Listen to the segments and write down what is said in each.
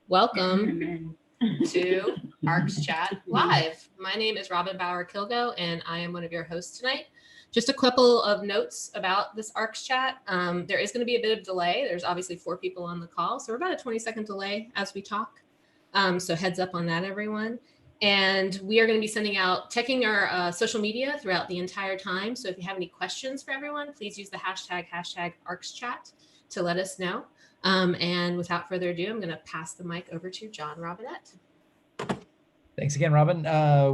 Welcome to ARCS Chat Live. My name is Robin Bauer Kilgo, and I am one of your hosts tonight. Just a couple of notes about this ARCS Chat. There is going to be a bit of delay. There's obviously 4 people on the call, so we're about a 20-second delay as we talk. So heads up on that, everyone. And we are going to be checking our social media throughout the entire time. So if you have any questions for everyone, please use the hashtag ArcsChat to let us know. And without further ado, I'm going to pass the mic over to John Robinette. Thanks again, Robin.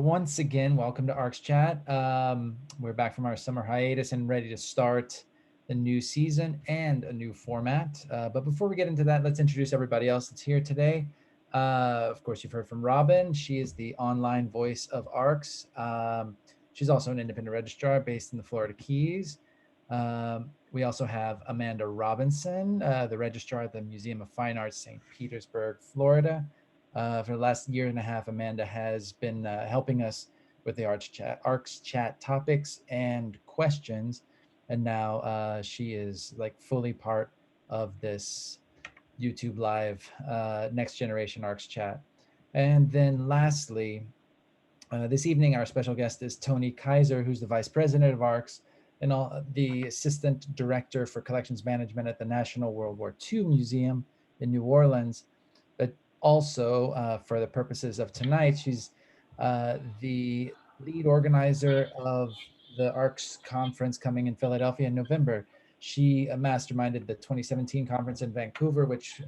Once again, welcome to ARCS Chat. We're back from our summer hiatus and ready to start the new season and a new format. But before we get into that, let's introduce everybody else that's here today. Of course, you've heard from Robin. She is the online voice of ARCS. She's also an independent registrar based in the Florida Keys. We also have Amanda Robinson, the registrar at the Museum of Fine Arts, St. Petersburg, Florida. For the last year and a half, Amanda has been helping us with the ARCS Chat topics and questions. And now she is like fully part of this YouTube Live Next Generation ARCS Chat. And then lastly, this evening, our special guest is Toni Kiser, who's the Vice President of ARCS and the Assistant Director for Collections Management at the National World War II Museum in New Orleans. But also, for the purposes of tonight, she's the lead organizer of the ARCS conference coming in Philadelphia in November. She masterminded the 2017 conference in Vancouver, which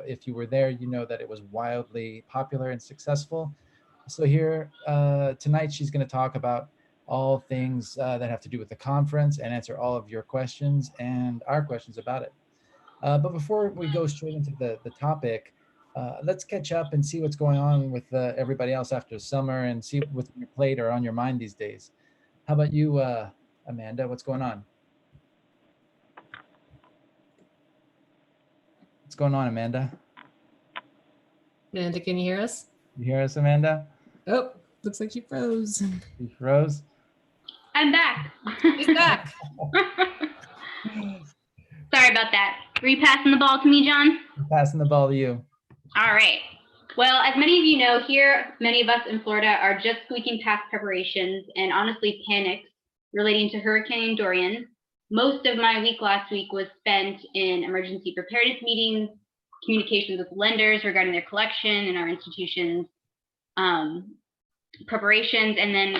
if you were there, you know that it was wildly popular and successful. So here tonight, she's going to talk about all things that have to do with the conference and answer all of your questions and our questions about it. But before we go straight into the topic, let's catch up and see what's going on with everybody else after summer and see what's on your plate or on your mind these days. How about you, Amanda? What's going on? What's going on, Amanda? Amanda, can you hear us? You hear us, Amanda? Oh, looks like she froze. She froze? I'm back. She's back. Sorry about that. Were you passing the ball to me, John? I'm passing the ball to you. All right. Well, as many of you know, here, many of us in Florida are just squeaking past preparations and honestly panicked relating to Hurricane Dorian. Most of my week last week was spent in emergency preparedness meetings, communications with lenders regarding their collection and our institution's preparations, and then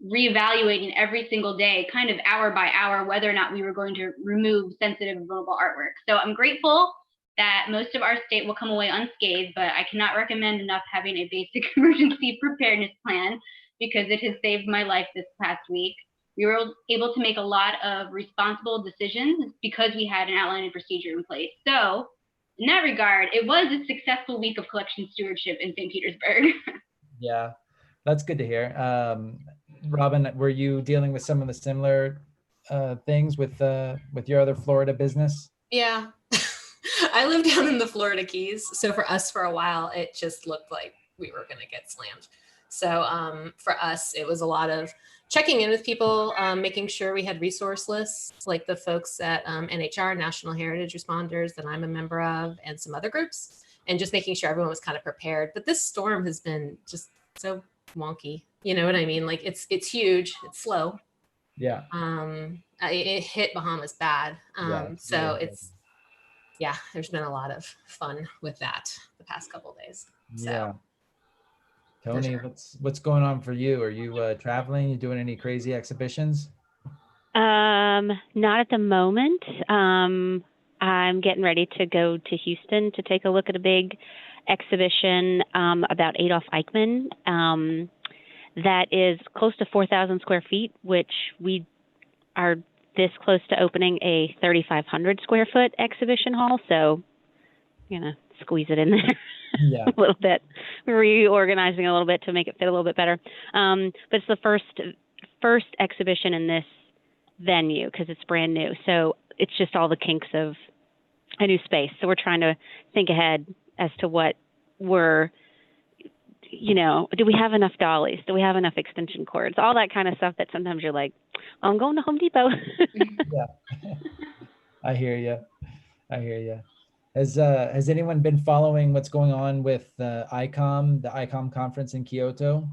reevaluating every single day, kind of hour by hour, whether or not we were going to remove sensitive and vulnerable artwork. So I'm grateful that most of our state will come away unscathed, but I cannot recommend enough having a basic emergency preparedness plan because it has saved my life this past week. We were able to make a lot of responsible decisions because we had an outline and procedure in place. So in that regard, it was a successful week of collection stewardship in St. Petersburg. Yeah, that's good to hear. Robin, were you dealing with some of the similar things with your other Florida business? Yeah. I live down in the Florida Keys. So for us, for a while, it just looked like we were going to get slammed. So for us, it was a lot of checking in with people, making sure we had resource lists, like the folks at NHR, National Heritage Responders, that I'm a member of, and some other groups, and just making sure everyone was kind of prepared. But this storm has been just so wonky. You know what I mean? Like it's huge, it's slow. Yeah. It hit Bahamas bad. So yeah. There's been a lot of fun with that the past couple of days. So. Yeah. Toni, what's going on for you? Are you traveling? You doing any crazy exhibitions? Not at the moment. I'm getting ready to go to Houston to take a look at a big exhibition about Adolf Eichmann that is close to 4,000 square feet, which we are this close to opening a 3,500 square foot exhibition hall. So, squeeze it in there. Yeah. A little bit, reorganizing a little bit to make it fit a little bit better. But it's the first exhibition in this venue because it's brand new. So it's just all the kinks of a new space. So we're trying to think ahead as to what do we have enough dollies? Do we have enough extension cords? All that kind of stuff that sometimes you're like, I'm going to Home Depot. Yeah. I hear you. Has anyone been following what's going on with the ICOM conference in Kyoto?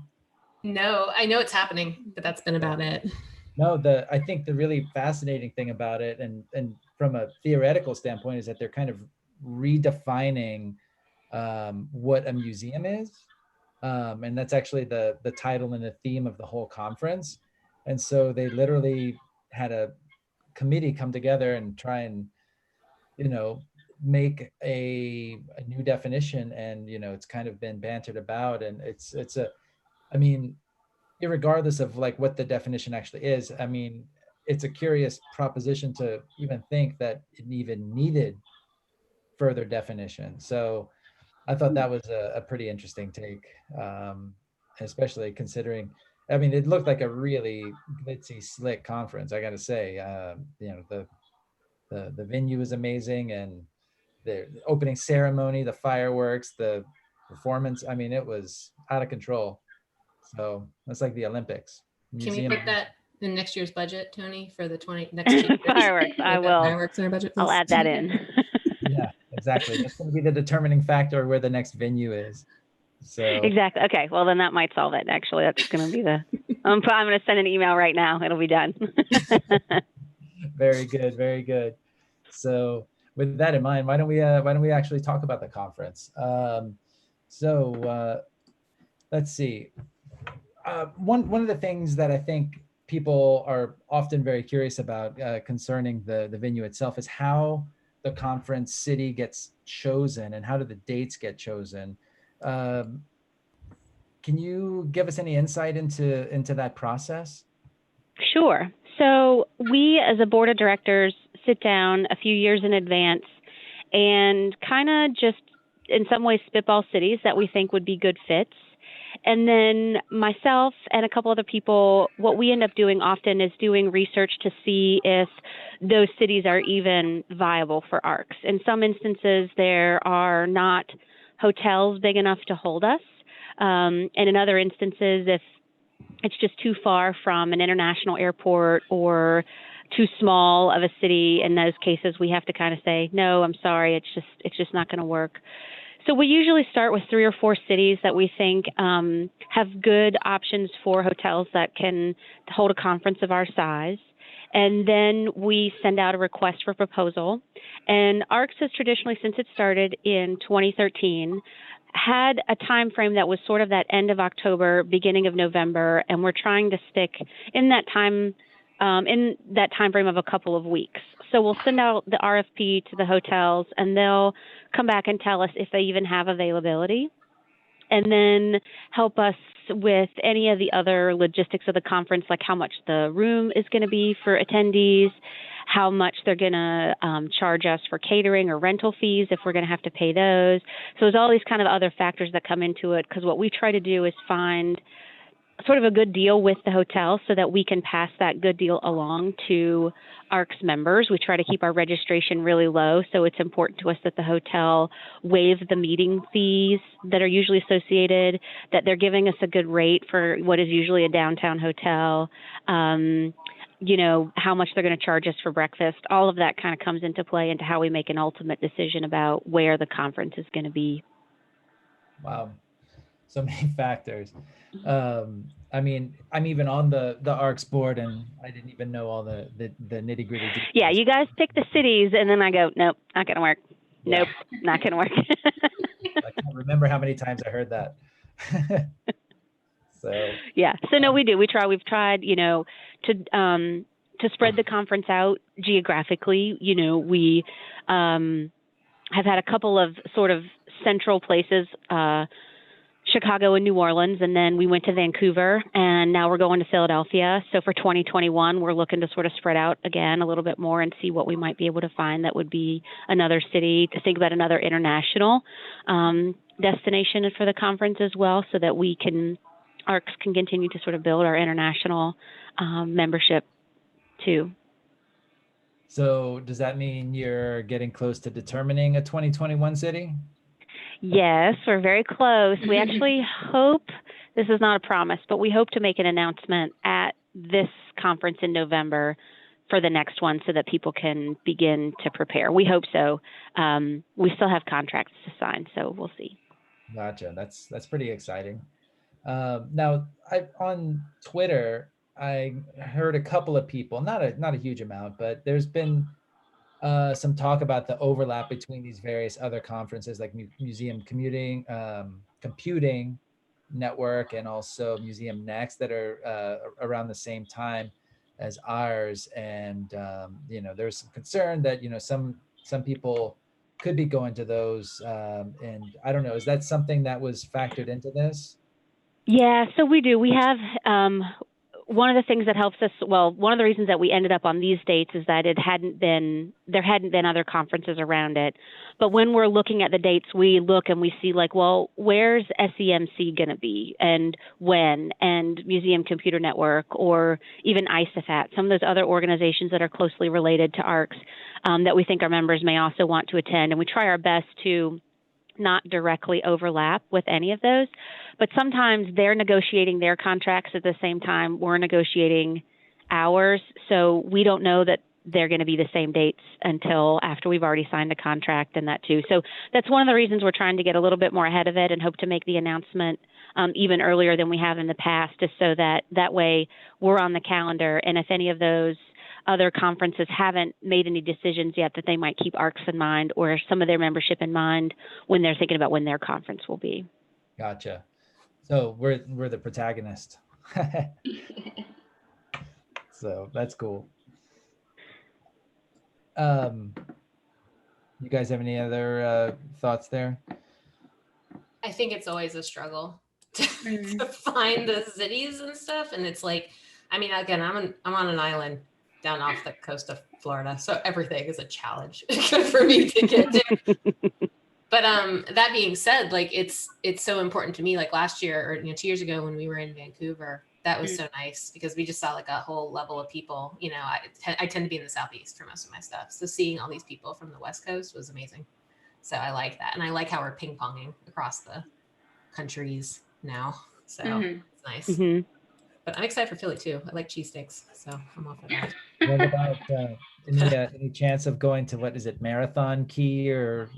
No, I know it's happening, but that's been about it. No, I think the really fascinating thing about it, and from a theoretical standpoint, is that they're kind of redefining what a museum is, and that's actually the title and the theme of the whole conference. And so they literally had a committee come together and try and, make a new definition. And it's kind of been bantered about, and I mean, irregardless of like what the definition actually is, I mean, it's a curious proposition to even think that it even needed further definition. So I thought that was a pretty interesting take, especially considering, I mean, it looked like a really glitzy, slick conference, I got to say. The venue is amazing, and the opening ceremony, the fireworks, the performance, I mean, it was out of control. So it's like the Olympics. Can we Museum. put that in next year's budget, Tony, for the next 2 years? Fireworks. I will. Fireworks in our budget, I'll please. add that in. Yeah, exactly. That's going to be the determining factor where the next venue is. So Exactly. Okay. Well, then that might solve it. Actually, that's going to be the. I'm going to send an email right now. It'll be done. very good, very good. So with that in mind, why don't we actually talk about the conference? Let's see. One of the things that I think people are often very curious about concerning the venue itself is how the conference city gets chosen and how do the dates get chosen. Can you give us any insight into that process? Sure. So we, as a board of directors, sit down a few years in advance and kind of just, in some ways, spitball cities that we think would be good fits. And then myself and a couple other people, what we end up doing often is doing research to see if those cities are even viable for ARCs. In some instances, there are not hotels big enough to hold us. And in other instances, if it's just too far from an international airport or too small of a city, in those cases, we have to kind of say, no, I'm sorry, it's just not going to work. So we usually start with 3 or 4 cities that we think have good options for hotels that can hold a conference of our size. And then we send out a request for proposal. And ARCS has traditionally, since it started in 2013, had a time frame that was sort of that end of October, beginning of November, and we're trying to stick in that time frame of a couple of weeks. So we'll send out the RFP to the hotels, and they'll come back and tell us if they even have availability, and then help us with any of the other logistics of the conference, like how much the room is going to be for attendees, how much they're going to charge us for catering or rental fees if we're going to have to pay those. So there's all these kind of other factors that come into it, because what we try to do is find sort of a good deal with the hotel so that we can pass that good deal along to ARCS members. We try to keep our registration really low, so it's important to us that the hotel waive the meeting fees that are usually associated, that they're giving us a good rate for what is usually a downtown hotel, how much they're going to charge us for breakfast. All of that kind of comes into play into how we make an ultimate decision about where the conference is going to be. Wow. So many factors. I mean, I'm even on the ARCS board, and I didn't even know all the nitty gritty details. Yeah, you guys pick the cities, and then I go, nope, not going to work. Yeah. Nope, not going to work. I can't remember how many times I heard that. So yeah, so no, we do. We've tried, to spread the conference out geographically. We have had a couple of sort of central places, Chicago and New Orleans, and then we went to Vancouver, and now we're going to Philadelphia. So for 2021, we're looking to sort of spread out again a little bit more and see what we might be able to find that would be another city, to think about another international destination for the conference as well, so that ARCS can continue to sort of build our international membership too. So does that mean you're getting close to determining a 2021 city? Yes, we're very close. We actually hope, this is not a promise, but we hope to make an announcement at this conference in November for the next one so that people can begin to prepare. We hope so. We still have contracts to sign, so we'll see. Gotcha. That's pretty exciting. Now, on Twitter, I heard a couple of people, not a huge amount, but there's been some talk about the overlap between these various other conferences like Museum Computing Network and also Museum Next that are around the same time as ours. And there's some concern that some people could be going to those. And I don't know, is that something that was factored into this? Yeah, so we do. We have one of the things that helps us. Well, one of the reasons that we ended up on these dates is that there hadn't been other conferences around it. But when we're looking at the dates, we look and we see like, well, where's SEMC going to be and when, and Museum Computer Network, or even ISAFAT, some of those other organizations that are closely related to ARCS that we think our members may also want to attend. And we try our best to not directly overlap with any of those, but sometimes they're negotiating their contracts at the same time we're negotiating ours. So we don't know that they're going to be the same dates until after we've already signed a contract and that too. So that's one of the reasons we're trying to get a little bit more ahead of it and hope to make the announcement even earlier than we have in the past, just so that way we're on the calendar. And if any of those other conferences haven't made any decisions yet, that they might keep ARCS in mind or some of their membership in mind when they're thinking about when their conference will be. Gotcha. So we're the protagonist. So that's cool. You guys have any other thoughts there? I think it's always a struggle to find the cities and stuff. And it's like, I mean, again, I'm on an island down off the coast of Florida, so everything is a challenge for me to get to. But that being said, like it's so important to me. Like last year or 2 years ago when we were in Vancouver, that was so nice because we just saw like a whole level of people. I tend to be in the Southeast for most of my stuff, so seeing all these people from the West Coast was amazing. So I like that, and I like how we're ping-ponging across the countries now. So it's nice. Mm-hmm. But I'm excited for Philly too. I like cheesesteaks, so I'm all for that. What about any chance of going to, what is it, Marathon Key or?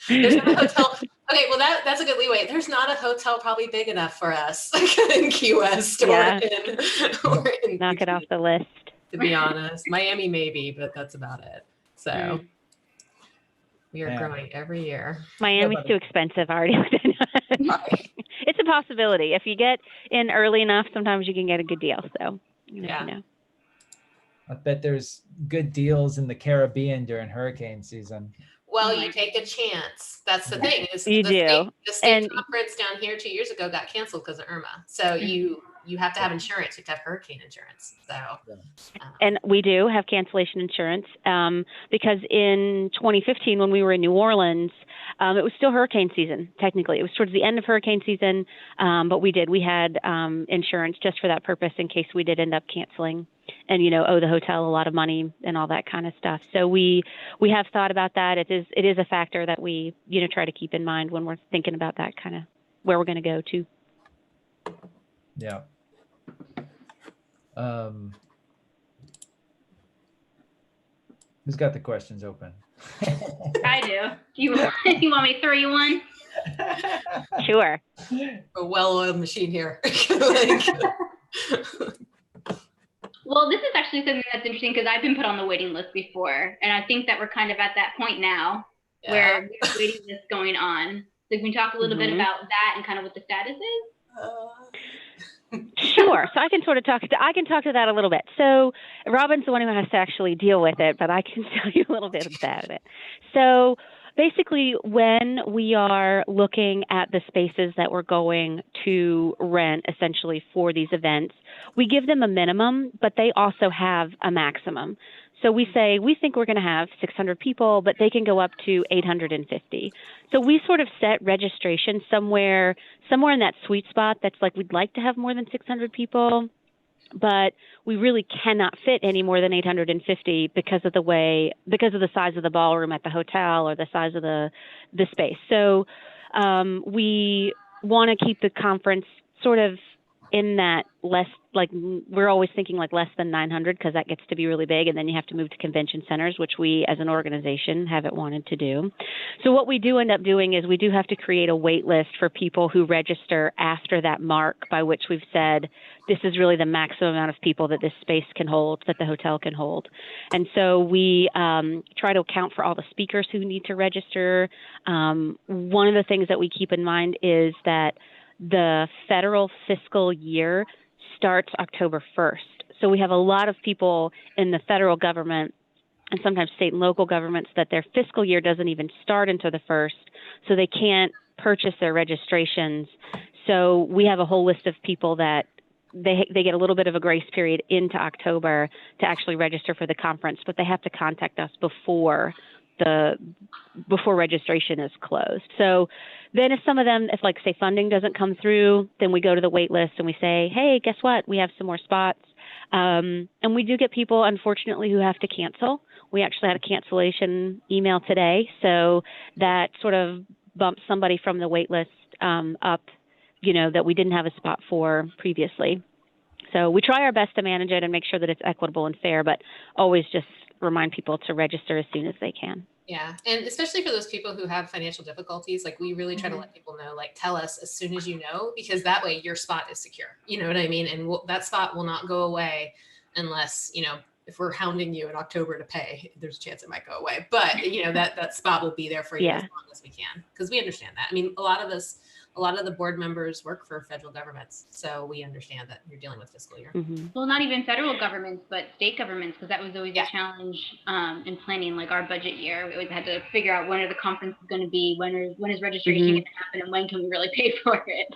There's not a hotel. Okay, well that's a good leeway. There's not a hotel probably big enough for us in Key West or in knock it off the list. To be honest, Miami maybe, but that's about it. So we are growing every year. Miami's too expensive. I already looked at it. It's a possibility. If you get in early enough, sometimes you can get a good deal. So you never know. I bet there's good deals in the Caribbean during hurricane season. Well, you take a chance. That's the thing. You do. The state conference down here 2 years ago got canceled because of Irma. So you have to have insurance. You have to have hurricane insurance. So, and we do have cancellation insurance because in 2015, when we were in New Orleans, it was still hurricane season. Technically, it was towards the end of hurricane season, but we had insurance just for that purpose in case we did end up canceling and owe the hotel a lot of money and all that kind of stuff. So we have thought about that. It is a factor that we try to keep in mind when we're thinking about that kind of where we're going to go to. Yeah. Who's got the questions open? I do. You want me to throw you one? Sure. A well-oiled machine here. Well, this is actually something that's interesting because I've been put on the waiting list before, and I think that we're kind of at that point now where there's waiting list going on. So can we talk a little bit about that and kind of what the status is? Sure. So I can talk to that a little bit. So Robin's the one who has to actually deal with it, but I can tell you a little bit about it. So basically, when we are looking at the spaces that we're going to rent essentially for these events, we give them a minimum, but they also have a maximum. So we say, we think we're going to have 600 people, but they can go up to 850. So we sort of set registration somewhere in that sweet spot that's like, we'd like to have more than 600 people, but we really cannot fit any more than 850 because of the size of the ballroom at the hotel or the size of the space. So we want to keep the conference sort of in that less, like we're always thinking like less than 900 because that gets to be really big, and then you have to move to convention centers, which we as an organization haven't wanted to do. So what we do end up doing is we do have to create a wait list for people who register after that mark by which we've said this is really the maximum amount of people that this space can hold, that the hotel can hold. And so we try to account for all the speakers who need to register. One of the things that we keep in mind is that the federal fiscal year starts October 1st. So we have a lot of people in the federal government and sometimes state and local governments that their fiscal year doesn't even start until the 1st, so they can't purchase their registrations. So we have a whole list of people that they get a little bit of a grace period into October to actually register for the conference, but they have to contact us before registration is closed. So then if some of them, if like say funding doesn't come through, then we go to the wait list and we say, hey, guess what? We have some more spots. And we do get people, unfortunately, who have to cancel. We actually had a cancellation email today. So that sort of bumps somebody from the wait list up, that we didn't have a spot for previously. So we try our best to manage it and make sure that it's equitable and fair, but always just remind people to register as soon as they can. Yeah. And especially for those people who have financial difficulties, like we really try to let people know, like tell us as soon as you know, because that way your spot is secure. You know what I mean? And that spot will not go away unless, if we're hounding you in October to pay, there's a chance it might go away. But, that spot will be there for you as long as we can, because we understand that. I mean, a lot of the board members work for federal governments, so we understand that you're dealing with fiscal year. Mm-hmm. Well, not even federal governments, but state governments, because that was always a challenge in planning, like our budget year. We always had to figure out when are the conferences going to be, when is registration going to happen, and when can we really pay for it.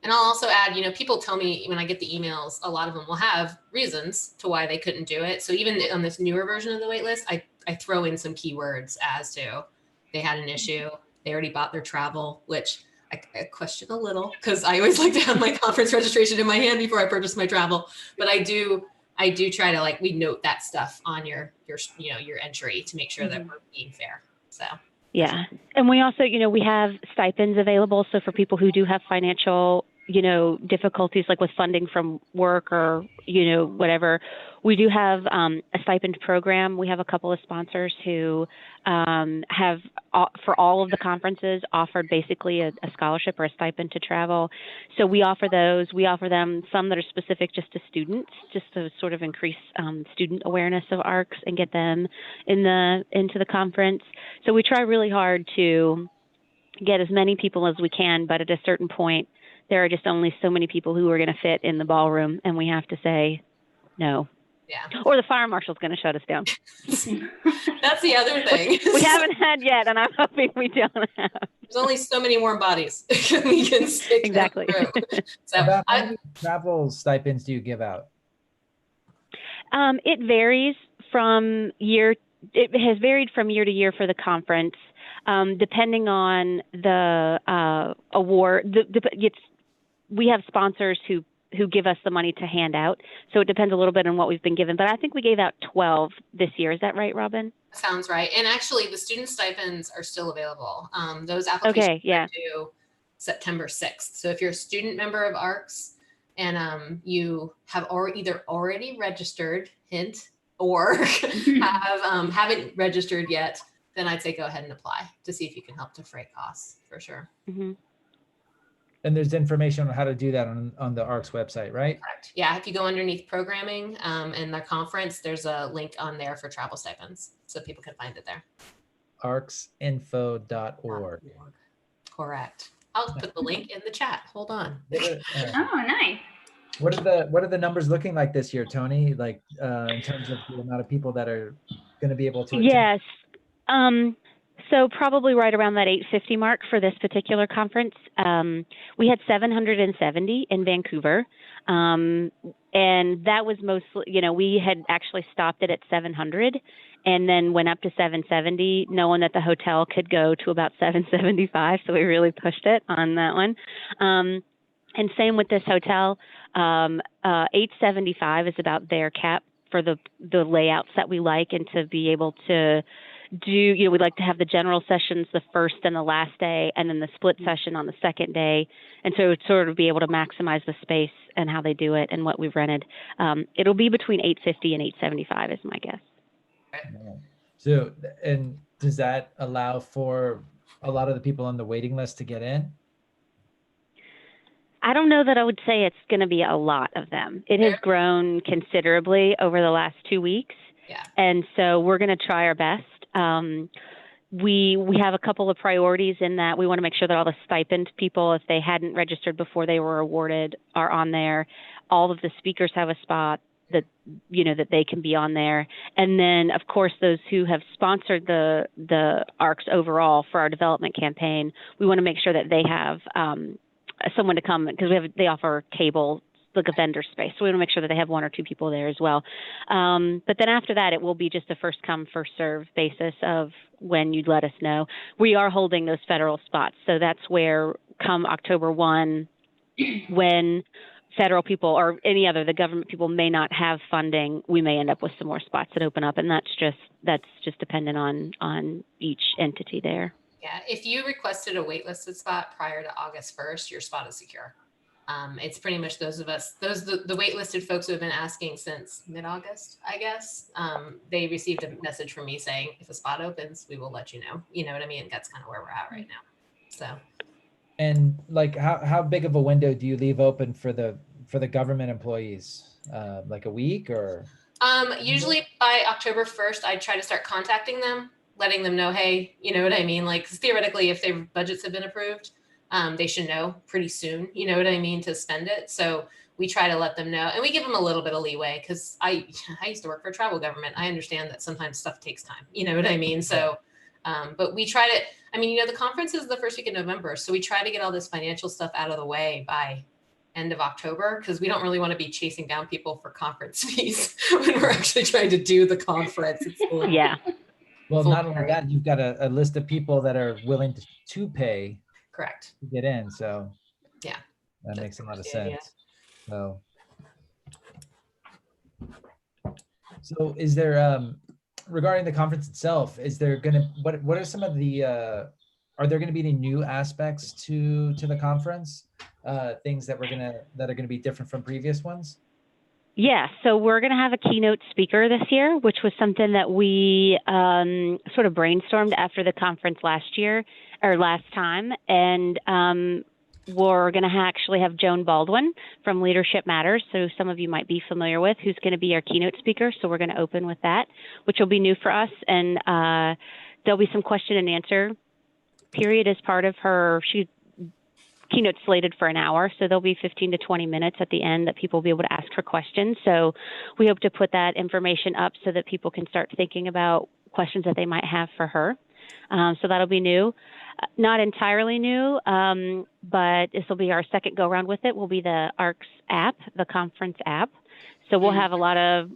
And I'll also add, people tell me when I get the emails, a lot of them will have reasons to why they couldn't do it. So even on this newer version of the wait list, I throw in some keywords as to they had an issue, they already bought their travel, which I question a little because I always like to have my conference registration in my hand before I purchase my travel. But I do try to we note that stuff on your entry to make sure that we're being fair. So. Yeah. And we also, we have stipends available. So for people who do have financial, difficulties like with funding from work or, whatever, we do have a stipend program. We have a couple of sponsors who have, for all of the conferences, offered basically a scholarship or a stipend to travel. So we offer those. We offer them some that are specific just to students, just to sort of increase student awareness of ARCS and get them into the conference. So we try really hard to get as many people as we can, but at a certain point, there are just only so many people who are going to fit in the ballroom, and we have to say no. Yeah. Or the fire marshal's going to shut us down. That's the other thing. We haven't had yet, and I'm hoping we don't have. There's only so many warm bodies we can stick exactly. through. So about how many travel stipends do you give out? It varies from year. It has varied from year to year for the conference, depending on the award. We have sponsors who give us the money to hand out. So it depends a little bit on what we've been given. But I think we gave out 12 this year. Is that right, Robin? Sounds right. And actually, the student stipends are still available. Those applications are due September 6th. So if you're a student member of ARCS and you have either already registered, hint, or haven't registered yet, then I'd say go ahead and apply to see if you can help defray costs for sure. Mm-hmm. And there's information on how to do that on the ARCS website, right? Correct. Yeah, if you go underneath programming and the conference, there's a link on there for travel stipends, so people can find it there. arcsinfo.org. Correct. I'll put the link in the chat. Hold on. Oh, nice. What are the numbers looking like this year, Toni? Like in terms of the amount of people that are going to be able to attend? Yes. So probably right around that 850 mark for this particular conference. We had 770 in Vancouver. And that was mostly, we had actually stopped it at 700 and then went up to 770, knowing that the hotel could go to about 775. So we really pushed it on that one. And same with this hotel, 875 is about their cap for the layouts that we like and to be able to we'd like to have the general sessions the first and the last day, and then the split session on the second day. And so sort of be able to maximize the space and how they do it and what we've rented. It'll be between 850 and 875 is my guess. So, and does that allow for a lot of the people on the waiting list to get in? I don't know that I would say it's going to be a lot of them. It has grown considerably over the last 2 weeks. Yeah. And so we're going to try our best. We have a couple of priorities in that we want to make sure that all the stipend people, if they hadn't registered before they were awarded, are on there. All of the speakers have a spot that, that they can be on there. And then, of course, those who have sponsored the ARCs overall for our development campaign, we want to make sure that they have someone to come, because they offer table, like a vendor space. So we want to make sure that they have 1 or 2 people there as well. But then after that, it will be just a first come, first serve basis of when you'd let us know. We are holding those federal spots. So that's where come October 1, when federal people or the government people may not have funding, we may end up with some more spots that open up. And that's just dependent on each entity there. Yeah, if you requested a waitlisted spot prior to August 1st, your spot is secure. It's pretty much those of us, the waitlisted folks who have been asking since mid-August, I guess. They received a message from me saying, if a spot opens, we will let you know. You know what I mean? That's kind of where we're at right now. So. And like, how big of a window do you leave open for the government employees? Like a week or? Usually by October 1st, I try to start contacting them, letting them know, hey, you know what I mean? Like, 'cause theoretically, if their budgets have been approved, they should know pretty soon, you know what I mean, to spend it. So we try to let them know, and we give them a little bit of leeway, because I used to work for a tribal government. I understand that sometimes stuff takes time, you know what I mean? So, but we try to, the conference is the first week of November. So we try to get all this financial stuff out of the way by end of October, because we don't really want to be chasing down people for conference fees when we're actually trying to do the conference. Yeah. Well, not only that, you've got a list of people that are willing to pay. Correct. To get in. So yeah, that makes a lot of sense. So is there, regarding the conference itself, is there what are some of the, are there going to be any new aspects to the conference? Things that are going to be different from previous ones? Yeah, so we're going to have a keynote speaker this year, which was something that we sort of brainstormed after the conference last time. And we're going to actually have Joan Baldwin from Leadership Matters, so some of you might be familiar with, who's going to be our keynote speaker. So we're going to open with that, which will be new for us. And there'll be some question and answer period as part of her. Keynote slated for an hour, so there'll be 15 to 20 minutes at the end that people will be able to ask for questions. So we hope to put that information up so that people can start thinking about questions that they might have for her. So that'll be new. Not entirely new, but this will be our second go around with it, will be the ARCS app, the conference app. So we'll have a lot of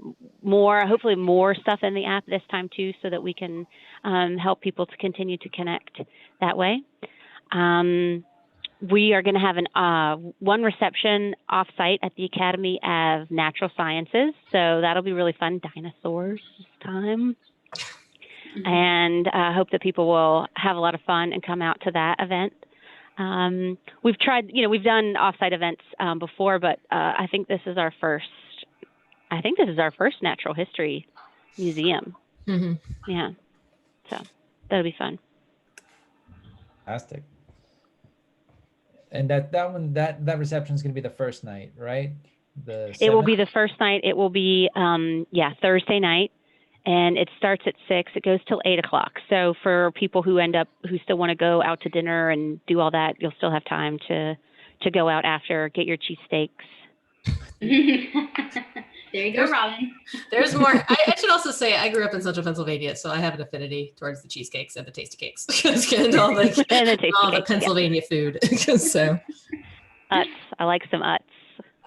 hopefully more stuff in the app this time too, so that we can help people to continue to connect that way. We are going to have one reception offsite at the Academy of Natural Sciences. So that'll be really fun. Dinosaurs this time. And I hope that people will have a lot of fun and come out to that event. We've tried, we've done offsite events before, but I think this is our first natural history museum. Mm-hmm. Yeah. So that'll be fun. Fantastic. And that reception is going to be the first night, right? It will be the first night. It will be, Thursday night, and it starts at 6. It goes till 8 o'clock. So for people who still want to go out to dinner and do all that, you'll still have time to go out after, get your cheesesteaks. There you go, Robin. There's more. I should also say I grew up in Central Pennsylvania, so I have an affinity towards the cheesecakes and the tasty cakes and all the Pennsylvania food. So, Utz. I like some Utz.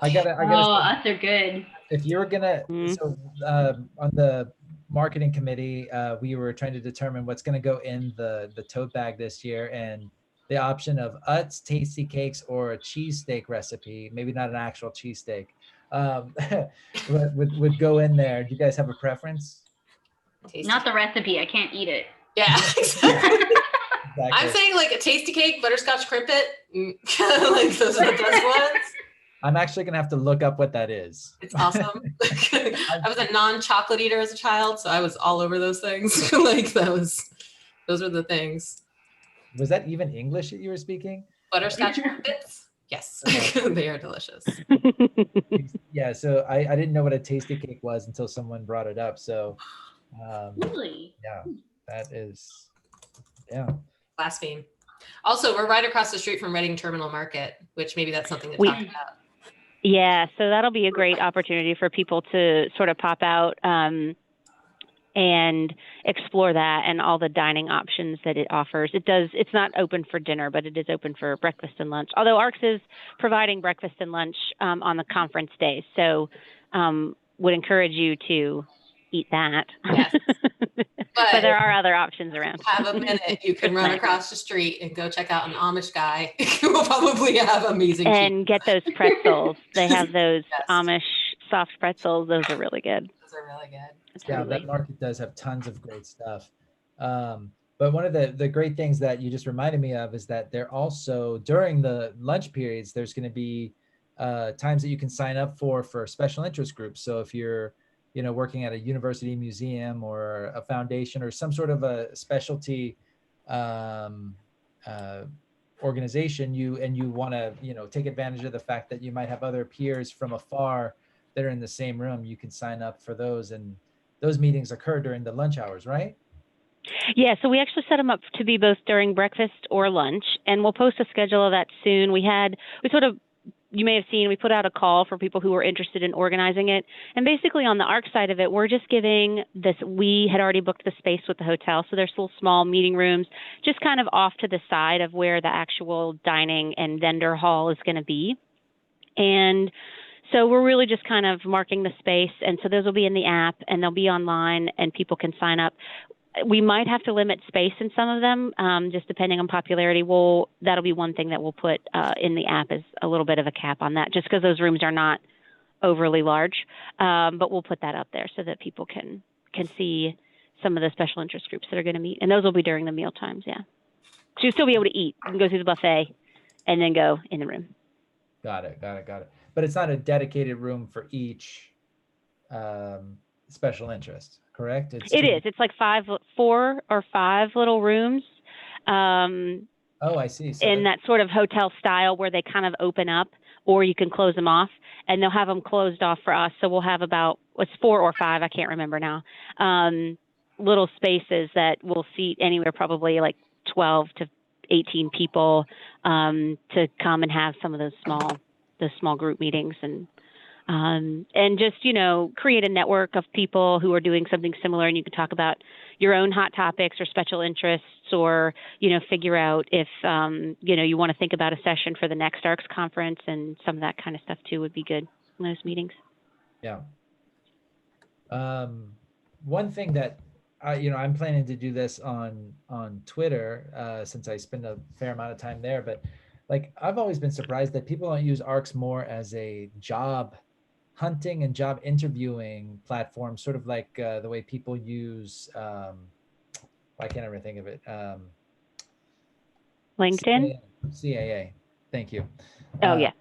Utz are good. If you were gonna, on the marketing committee, we were trying to determine what's going to go in the tote bag this year, and the option of Utz, tasty cakes, or a cheesesteak recipe, maybe not an actual cheesesteak, would go in there. Do you guys have a preference? Not the recipe. I can't eat it. Yeah, exactly. Exactly. I'm saying like a tasty cake, butterscotch crimpet, like those are the best ones. I'm actually gonna have to look up what that is. It's awesome. I was a non-chocolate eater as a child, so I was all over those things. Like those were the things. Was that even English that you were speaking? Butterscotch crimpets? Yes, they are delicious. Yeah, so I didn't know what a tasty cake was until someone brought it up. So Really? yeah, that is, yeah. Blaspheme. Also, we're right across the street from Reading Terminal Market, which maybe that's something to talk about. Yeah, so that'll be a great opportunity for people to sort of pop out and explore that and all the dining options that it offers. It's not open for dinner, but it is open for breakfast and lunch. Although ARCS is providing breakfast and lunch on the conference days. So would encourage you to eat that. Yes. But there are other options around. Have a minute, you can run across the street and go check out an Amish guy who will probably have amazing and get those pretzels. They have those Yes. Amish soft pretzels. Those are really good. Those are really good. Yeah, that market does have tons of great stuff. But one of the great things that you just reminded me of is that they're also, during the lunch periods, there's going to be times that you can sign up for special interest groups. So if you're, working at a university museum or a foundation or some sort of a specialty organization, you want to, take advantage of the fact that you might have other peers from afar that are in the same room, you can sign up for those, and those meetings occur during the lunch hours, right? Yeah, so we actually set them up to be both during breakfast or lunch, and we'll post a schedule of that soon. You may have seen, we put out a call for people who were interested in organizing it. And basically on the ARC side of it, we're just giving this, we had already booked the space with the hotel. So there's little small meeting rooms just kind of off to the side of where the actual dining and vendor hall is going to be. And so we're really just kind of marking the space. And so those will be in the app and they'll be online and people can sign up. We might have to limit space in some of them, just depending on popularity. That'll be one thing that we'll put in the app, is a little bit of a cap on that, just because those rooms are not overly large. But we'll put that up there so that people can see some of the special interest groups that are going to meet. And those will be during the meal times, yeah. So you'll still be able to eat. You can go through the buffet and then go in the room. Got it. But it's not a dedicated room for each special interest, correct? It is. It's like 4 or 5 little rooms. Oh, I see. So in that sort of hotel style where they kind of open up, or you can close them off, and they'll have them closed off for us. So we'll have it's 4 or 5, I can't remember now, little spaces that will seat anywhere probably like 12 to 18 people to come and have some of those small group meetings and just, create a network of people who are doing something similar. And you can talk about your own hot topics or special interests, or, figure out if, you want to think about a session for the next ARCS conference, and some of that kind of stuff too would be good in those meetings. Yeah. One thing that I'm planning to do this on Twitter, since I spend a fair amount of time there, but like, I've always been surprised that people don't use ARCS more as a job hunting and job interviewing platform, sort of like the way people use, why can't I ever think of it? LinkedIn? CAA. Thank you. Oh, yeah.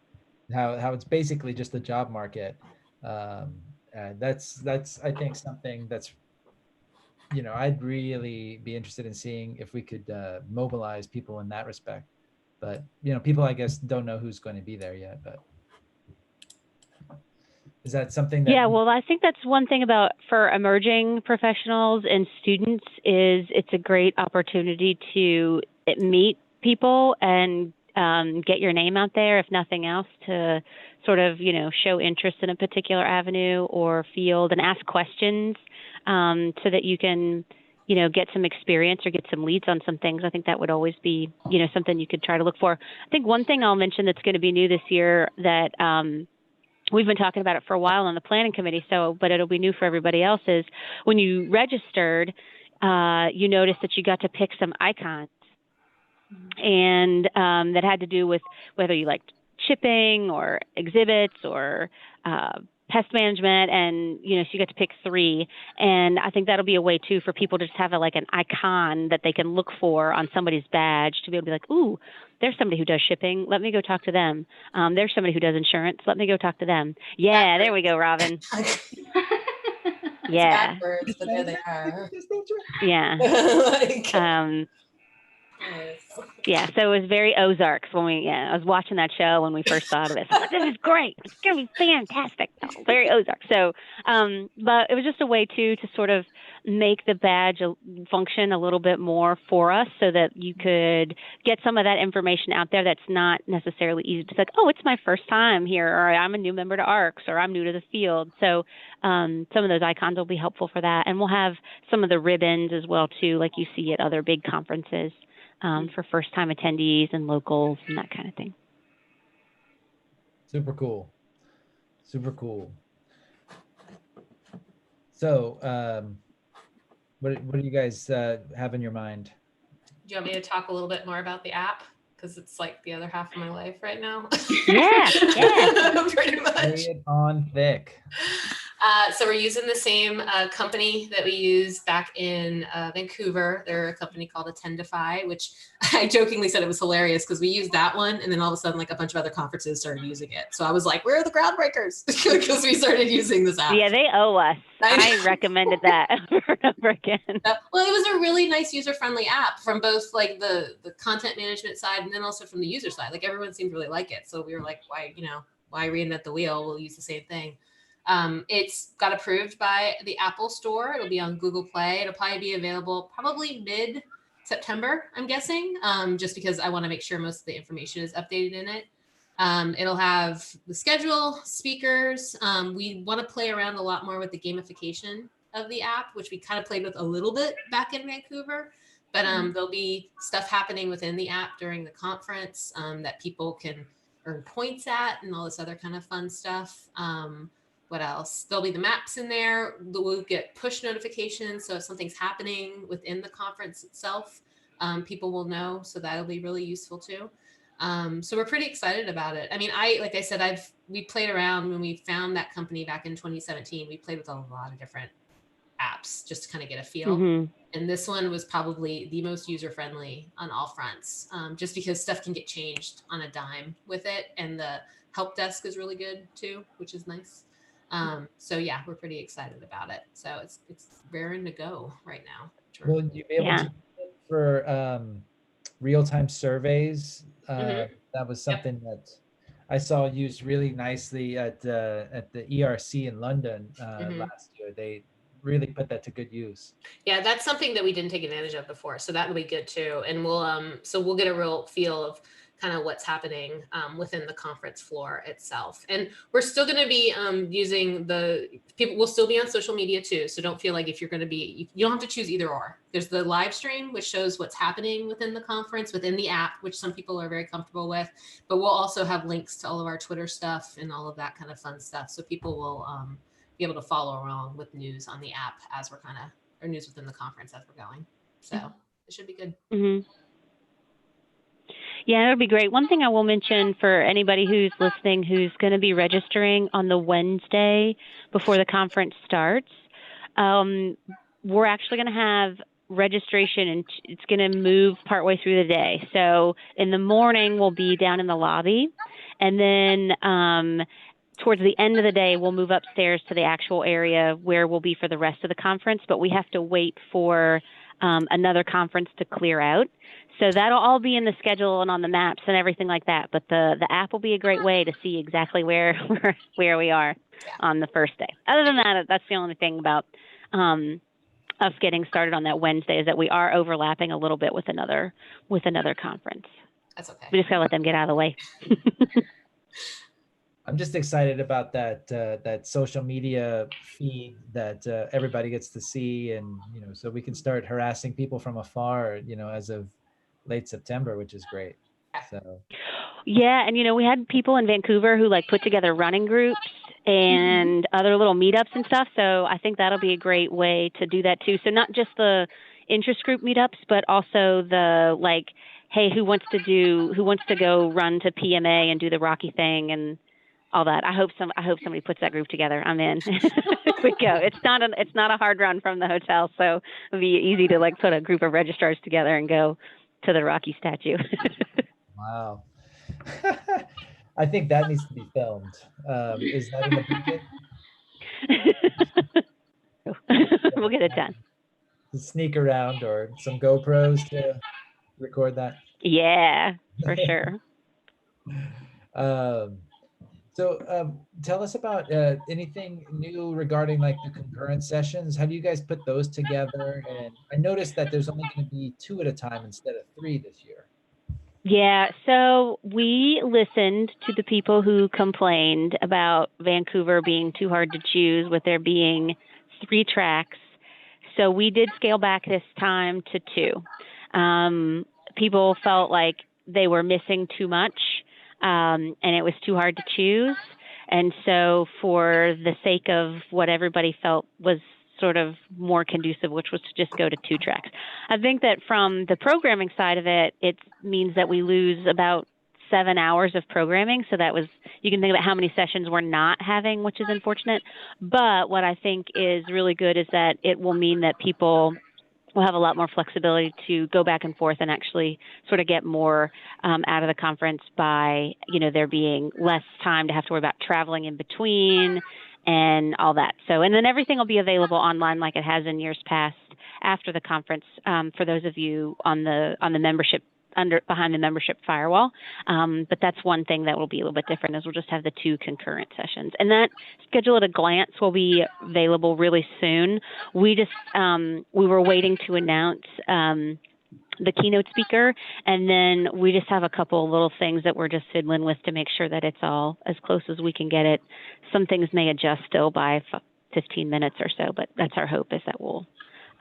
How it's basically just the job market. That's I think something that's, I'd really be interested in seeing if we could mobilize people in that respect. But, people, I guess, don't know who's going to be there yet. But is that something that... Yeah, well, I think that's one thing for emerging professionals and students, is it's a great opportunity to meet people and get your name out there, if nothing else, to sort of, show interest in a particular avenue or field and ask questions so that you can, get some experience or get some leads on some things. I think that would always be, something you could try to look for. I think one thing I'll mention that's going to be new this year that we've been talking about it for a while on the planning committee, but it'll be new for everybody else, is when you registered, you noticed that you got to pick some icons, and that had to do with whether you liked shipping or exhibits or pest management, and so you get to pick 3. And I think that'll be a way too for people to just have an icon that they can look for on somebody's badge to be able to be like, ooh, there's somebody who does shipping. Let me go talk to them. There's somebody who does insurance. Let me go talk to them. Yeah, there we go, Robin. Yeah. Backwards, but there they are. Yeah. Yeah, so it was very Ozarks when I was watching that show when we first thought of it. So I was like, this is great. It's going to be fantastic. Very Ozark. So, but it was just a way to sort of make the badge function a little bit more for us so that you could get some of that information out there that's not necessarily easy to say, oh, it's my first time here, or I'm a new member to ARCS, or I'm new to the field. So some of those icons will be helpful for that. And we'll have some of the ribbons as well, too, like you see at other big conferences. For first-time attendees and locals and that kind of thing. Super cool. Super cool. So what do you guys have in your mind? Do you want me to talk a little bit more about the app? Because it's like the other half of my life right now. Yeah. Pretty much. Lay it on thick. So we're using the same company that we used back in Vancouver. They're a company called Attendify, which I jokingly said it was hilarious because we used that one, and then all of a sudden, like a bunch of other conferences started using it. So I was like, "Where are the groundbreakers?" Because we started using this app. Yeah, they owe us. I recommended that over and over again. Well, it was a really nice user-friendly app from both like the content management side and then also from the user side. Like everyone seemed to really like it. So we were like, why reinvent the wheel? We'll use the same thing. It's got approved by the Apple Store. It'll be on Google Play. It'll probably be available probably mid-September, I'm guessing, just because I want to make sure most of the information is updated in it. It'll have the schedule, speakers. We want to play around a lot more with the gamification of the app, which we kind of played with a little bit back in Vancouver. But there'll be stuff happening within the app during the conference that people can earn points at and all this other kind of fun stuff. What else? There'll be the maps in there. We'll get push notifications. So if something's happening within the conference itself, people will know. So that'll be really useful too. So we're pretty excited about it. I mean, like I said, we played around when we found that company back in 2017. We played with a lot of different apps just to kind of get a feel. Mm-hmm. And this one was probably the most user-friendly on all fronts, just because stuff can get changed on a dime with it. And the help desk is really good too, which is nice. So yeah, we're pretty excited about it. So it's raring to go right now. Will you be able to use it for real-time surveys? That was something that I saw used really nicely at the ERC in London last year. They really put that to good use. Yeah, that's something that we didn't take advantage of before. So that will be good too. And we'll get a real feel of kind of what's happening within the conference floor itself. And we're still going to be using people will still be on social media too. So don't feel like if you're going to be, you don't have to choose either or. There's the live stream, which shows what's happening within the conference, within the app, which some people are very comfortable with. But we'll also have links to all of our Twitter stuff and all of that kind of fun stuff. So people will be able to follow along with news on the app as we're or news within the conference as we're going. So it should be good. Mm-hmm. Yeah, it would be great. One thing I will mention for anybody who's listening who's going to be registering on the Wednesday before the conference starts, we're actually going to have registration, and it's going to move partway through the day. So in the morning, we'll be down in the lobby, and then towards the end of the day, we'll move upstairs to the actual area where we'll be for the rest of the conference, but we have to wait for another conference to clear out. So that'll all be in the schedule and on the maps and everything like that. But the app will be a great way to see exactly where we are on the first day. Other than that, that's the only thing about us getting started on that Wednesday is that we are overlapping a little bit with another conference. That's okay. We just gotta let them get out of the way. I'm just excited about that social media feed that everybody gets to see, and so we can start harassing people from afar, as of late September, which is great. So yeah, and we had people in Vancouver who put together running groups and other little meetups and stuff. So I think that'll be a great way to do that too. So not just the interest group meetups, but also the hey, who wants to go run to PMA and do the Rocky thing and all that. I hope somebody puts that group together. I'm in. We go. It's not a hard run from the hotel, so it'll be easy to like put a group of registrars together and go to the Rocky statue. Wow. I think that needs to be filmed. Is that in the budget? We'll get it done. To sneak around, or some GoPros to record that. Yeah, for sure. Tell us about anything new regarding like the concurrent sessions. Have you guys put those together? And I noticed that there's only going to be 2 at a time instead of 3 this year. Yeah, so we listened to the people who complained about Vancouver being too hard to choose, with there being 3 tracks. So we did scale back this time to 2. People felt like they were missing too much, and it was too hard to choose. And so for the sake of what everybody felt was sort of more conducive, which was to just go to 2 tracks. I think that from the programming side of it, it means that we lose about 7 hours of programming. So that was, you can think about how many sessions we're not having, which is unfortunate. But what I think is really good is that it will mean that people will have a lot more flexibility to go back and forth and actually sort of get more out of the conference by, there being less time to have to worry about traveling in between and all that. So, and then everything will be available online like it has in years past after the conference for those of you on the membership behind the membership firewall. But that's one thing that will be a little bit different, is we'll just have the 2 concurrent sessions. And that schedule at a glance will be available really soon. We just, we were waiting to announce the keynote speaker, and then we just have a couple little things that we're just fiddling with to make sure that it's all as close as we can get it. Some things may adjust still by 15 minutes or so, but that's our hope, is that we'll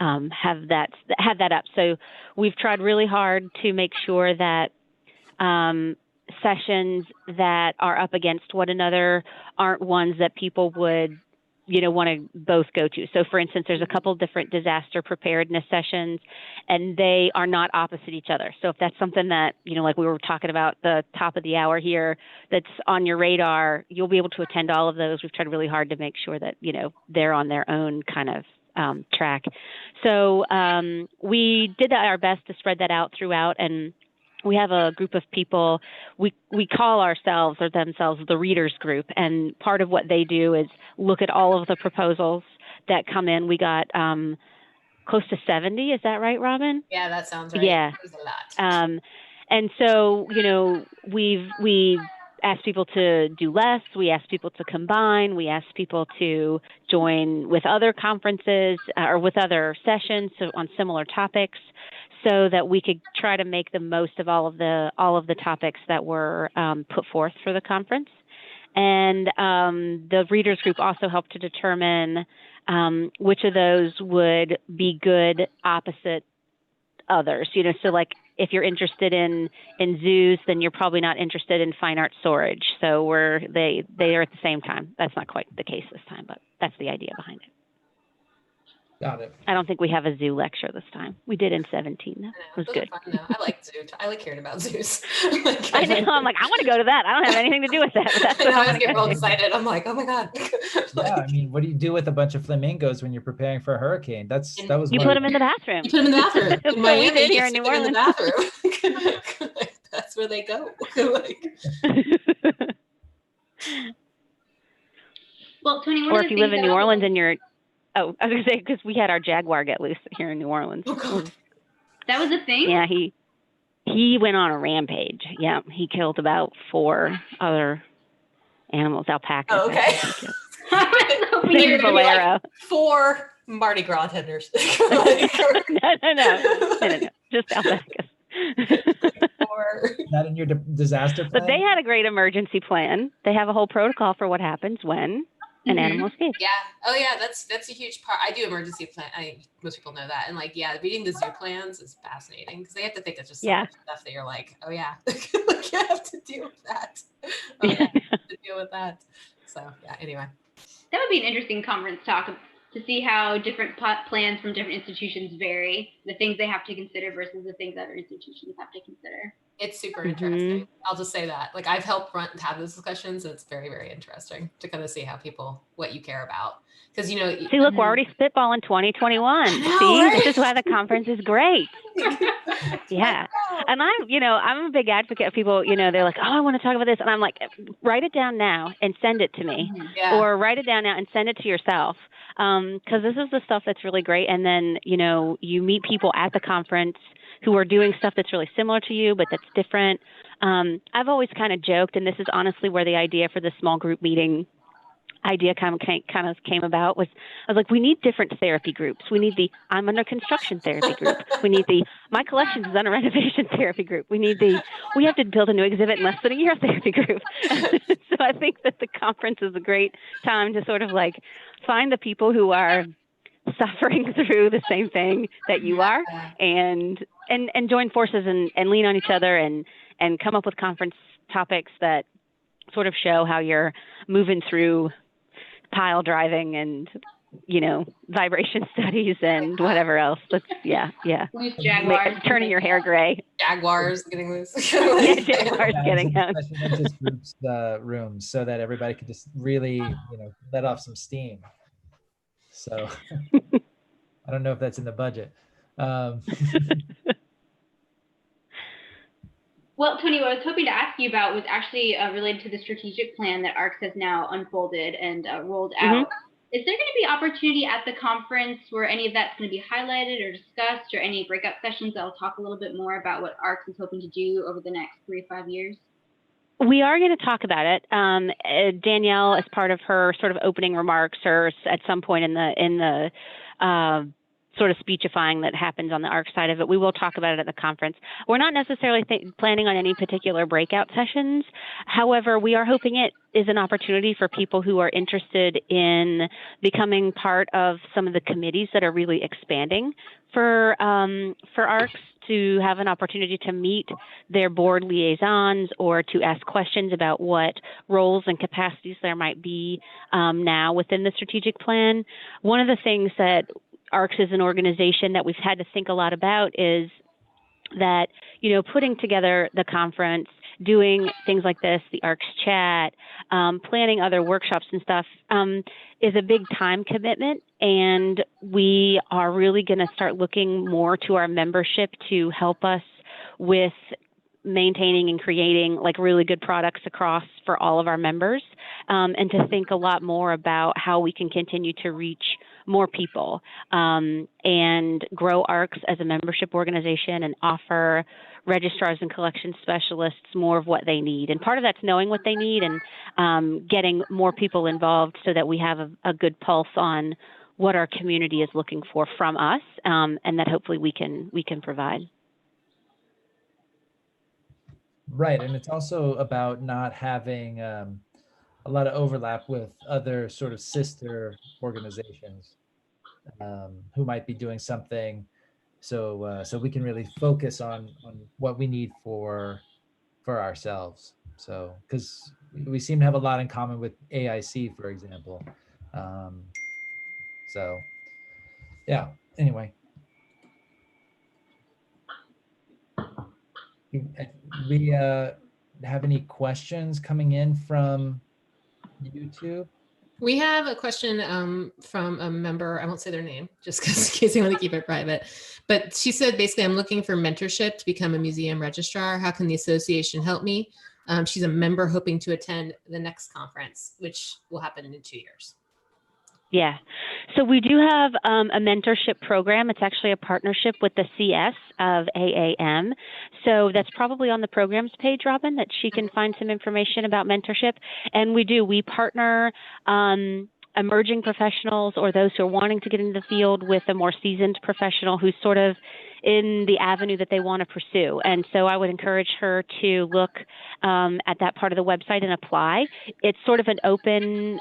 have that up. So we've tried really hard to make sure that sessions that are up against one another aren't ones that people would want to both go to. So for instance, there's a couple different disaster preparedness sessions, and they are not opposite each other. So if that's something that, like we were talking about the top of the hour here, that's on your radar, you'll be able to attend all of those. We've tried really hard to make sure that, they're on their own kind of track. So we did our best to spread that out throughout, and we have a group of people, we call ourselves or themselves the readers group, and part of what they do is look at all of the proposals that come in. We got close to 70, is that right, Robin? Yeah, that sounds right. Yeah. That was a lot. And so, we've asked people to do less. We asked people to combine. We asked people to join with other conferences or with other sessions on similar topics, so that we could try to make the most of all of the topics that were put forth for the conference. And the readers group also helped to determine which of those would be good opposite others. So like if you're interested in zoos, then you're probably not interested in fine art storage. So they are at the same time. That's not quite the case this time, but that's the idea behind it. Got it. I don't think we have a zoo lecture this time. We did in 17. Though. It was good. Fun, though. I like zoo. I like hearing about zoos. I know. I'm like, I want to go to that. I don't have anything to do with that. But that's what I always get real excited. I'm like, oh my God. Yeah, I mean, what do you do with a bunch of flamingos when you're preparing for a hurricane? That was. You put them in the bathroom. You put them in the bathroom. In Miami, we did here in New Orleans. In the bathroom. That's where they go. Well, Toni, or if you live in New Orleans and you're. Oh, I was going to say, because we had our jaguar get loose here in New Orleans. Oh, God. That was a thing? Yeah, he went on a rampage. Yeah, he killed about 4 other animals, alpacas. Oh, okay. Bolero. 4 Mardi Gras tenders. No. Just alpacas. Not in your disaster plan? But they had a great emergency plan. They have a whole protocol for what happens when an animal escapes. Yeah. Oh, yeah. That's a huge part. I do emergency plan. Most people know that. And reading the zoo plans is fascinating, because they have to think it's just so much stuff that you're like, oh yeah, you have to deal with that. Oh yeah, you have to deal with that. So yeah. Anyway, that would be an interesting conference talk to see how different plans from different institutions vary. The things they have to consider versus the things other institutions have to consider. It's super Mhm. interesting. I'll just say that. Like I've helped have those discussions. And it's very, very interesting to kind of see how what you care about. Because, you know, See, look, we're already spitballing 2021. I know, See, right? this is why the conference is great. Yeah. And I'm a big advocate of people, you know, they're like, oh, I want to talk about this. And I'm like, write it down now and send it to me. Yeah. Or write it down now and send it to yourself. Because this is the stuff that's really great. And then, you know, you meet people at the conference who are doing stuff that's really similar to you, but that's different. I've always kind of joked, and this is honestly where the idea for the small group meeting idea kind of came about, was I was like, we need different therapy groups. We need the I'm under construction therapy group. We need the my collections is under renovation therapy group. We need the we have to build a new exhibit in less than a year therapy group. So I think that the conference is a great time to sort of like find the people who are suffering through the same thing that you are, and join forces and lean on each other and come up with conference topics that sort of show how you're moving through pile driving and, you know, vibration studies and whatever else. That's Loose Jaguars. Turning your hair gray. Jaguars getting loose. Yeah, Jaguars getting out. Especially just groups, rooms, so that everybody could just really, you know, let off some steam. So I don't know if that's in the budget. Well, Toni, what I was hoping to ask you about was actually related to the strategic plan that ARCS has now unfolded and rolled out. Is there going to be opportunity at the conference where any of that's going to be highlighted or discussed, or any breakout sessions that will talk a little bit more about what ARCS is hoping to do over the next 3 to 5 years? We are going to talk about it. Danielle, as part of her sort of opening remarks, or at some point in the sort of speechifying that happens on the ARC side of it, we will talk about it at the conference. We're not necessarily planning on any particular breakout sessions. However, we are hoping it is an opportunity for people who are interested in becoming part of some of the committees that are really expanding for ARCs, to have an opportunity to meet their board liaisons or to ask questions about what roles and capacities there might be now within the strategic plan. One of the things that ARCS is an organization that we've had to think a lot about is that, you know, putting together the conference, doing things like this, the ARCS chat, planning other workshops and stuff, is a big time commitment. And we are really going to start looking more to our membership to help us with maintaining and creating like really good products across for all of our members, and to think a lot more about how we can continue to reach more people and grow ARCS as a membership organization and offer registrars and collection specialists more of what they need. And part of that's knowing what they need and getting more people involved so that we have a good pulse on what our community is looking for from us, and that hopefully we can provide. Right, and it's also about not having a lot of overlap with other sort of sister organizations who might be doing something, so we can really focus on what we need for ourselves. So, because we seem to have a lot in common with AIC, for example. So, yeah. Anyway. We have any questions coming in from YouTube? We have a question from a member. I won't say their name just in case you want to keep it private. But she said, basically, I'm looking for mentorship to become a museum registrar. How can the association help me? She's a member hoping to attend the next conference, which will happen in 2 years. Yeah. So we do have a mentorship program. It's actually a partnership with the CS of AAM. So that's probably on the programs page, Robin, that she can find some information about mentorship. And we partner emerging professionals or those who are wanting to get into the field with a more seasoned professional who's sort of in the avenue that they want to pursue. And so I would encourage her to look at that part of the website and apply. It's sort of an open,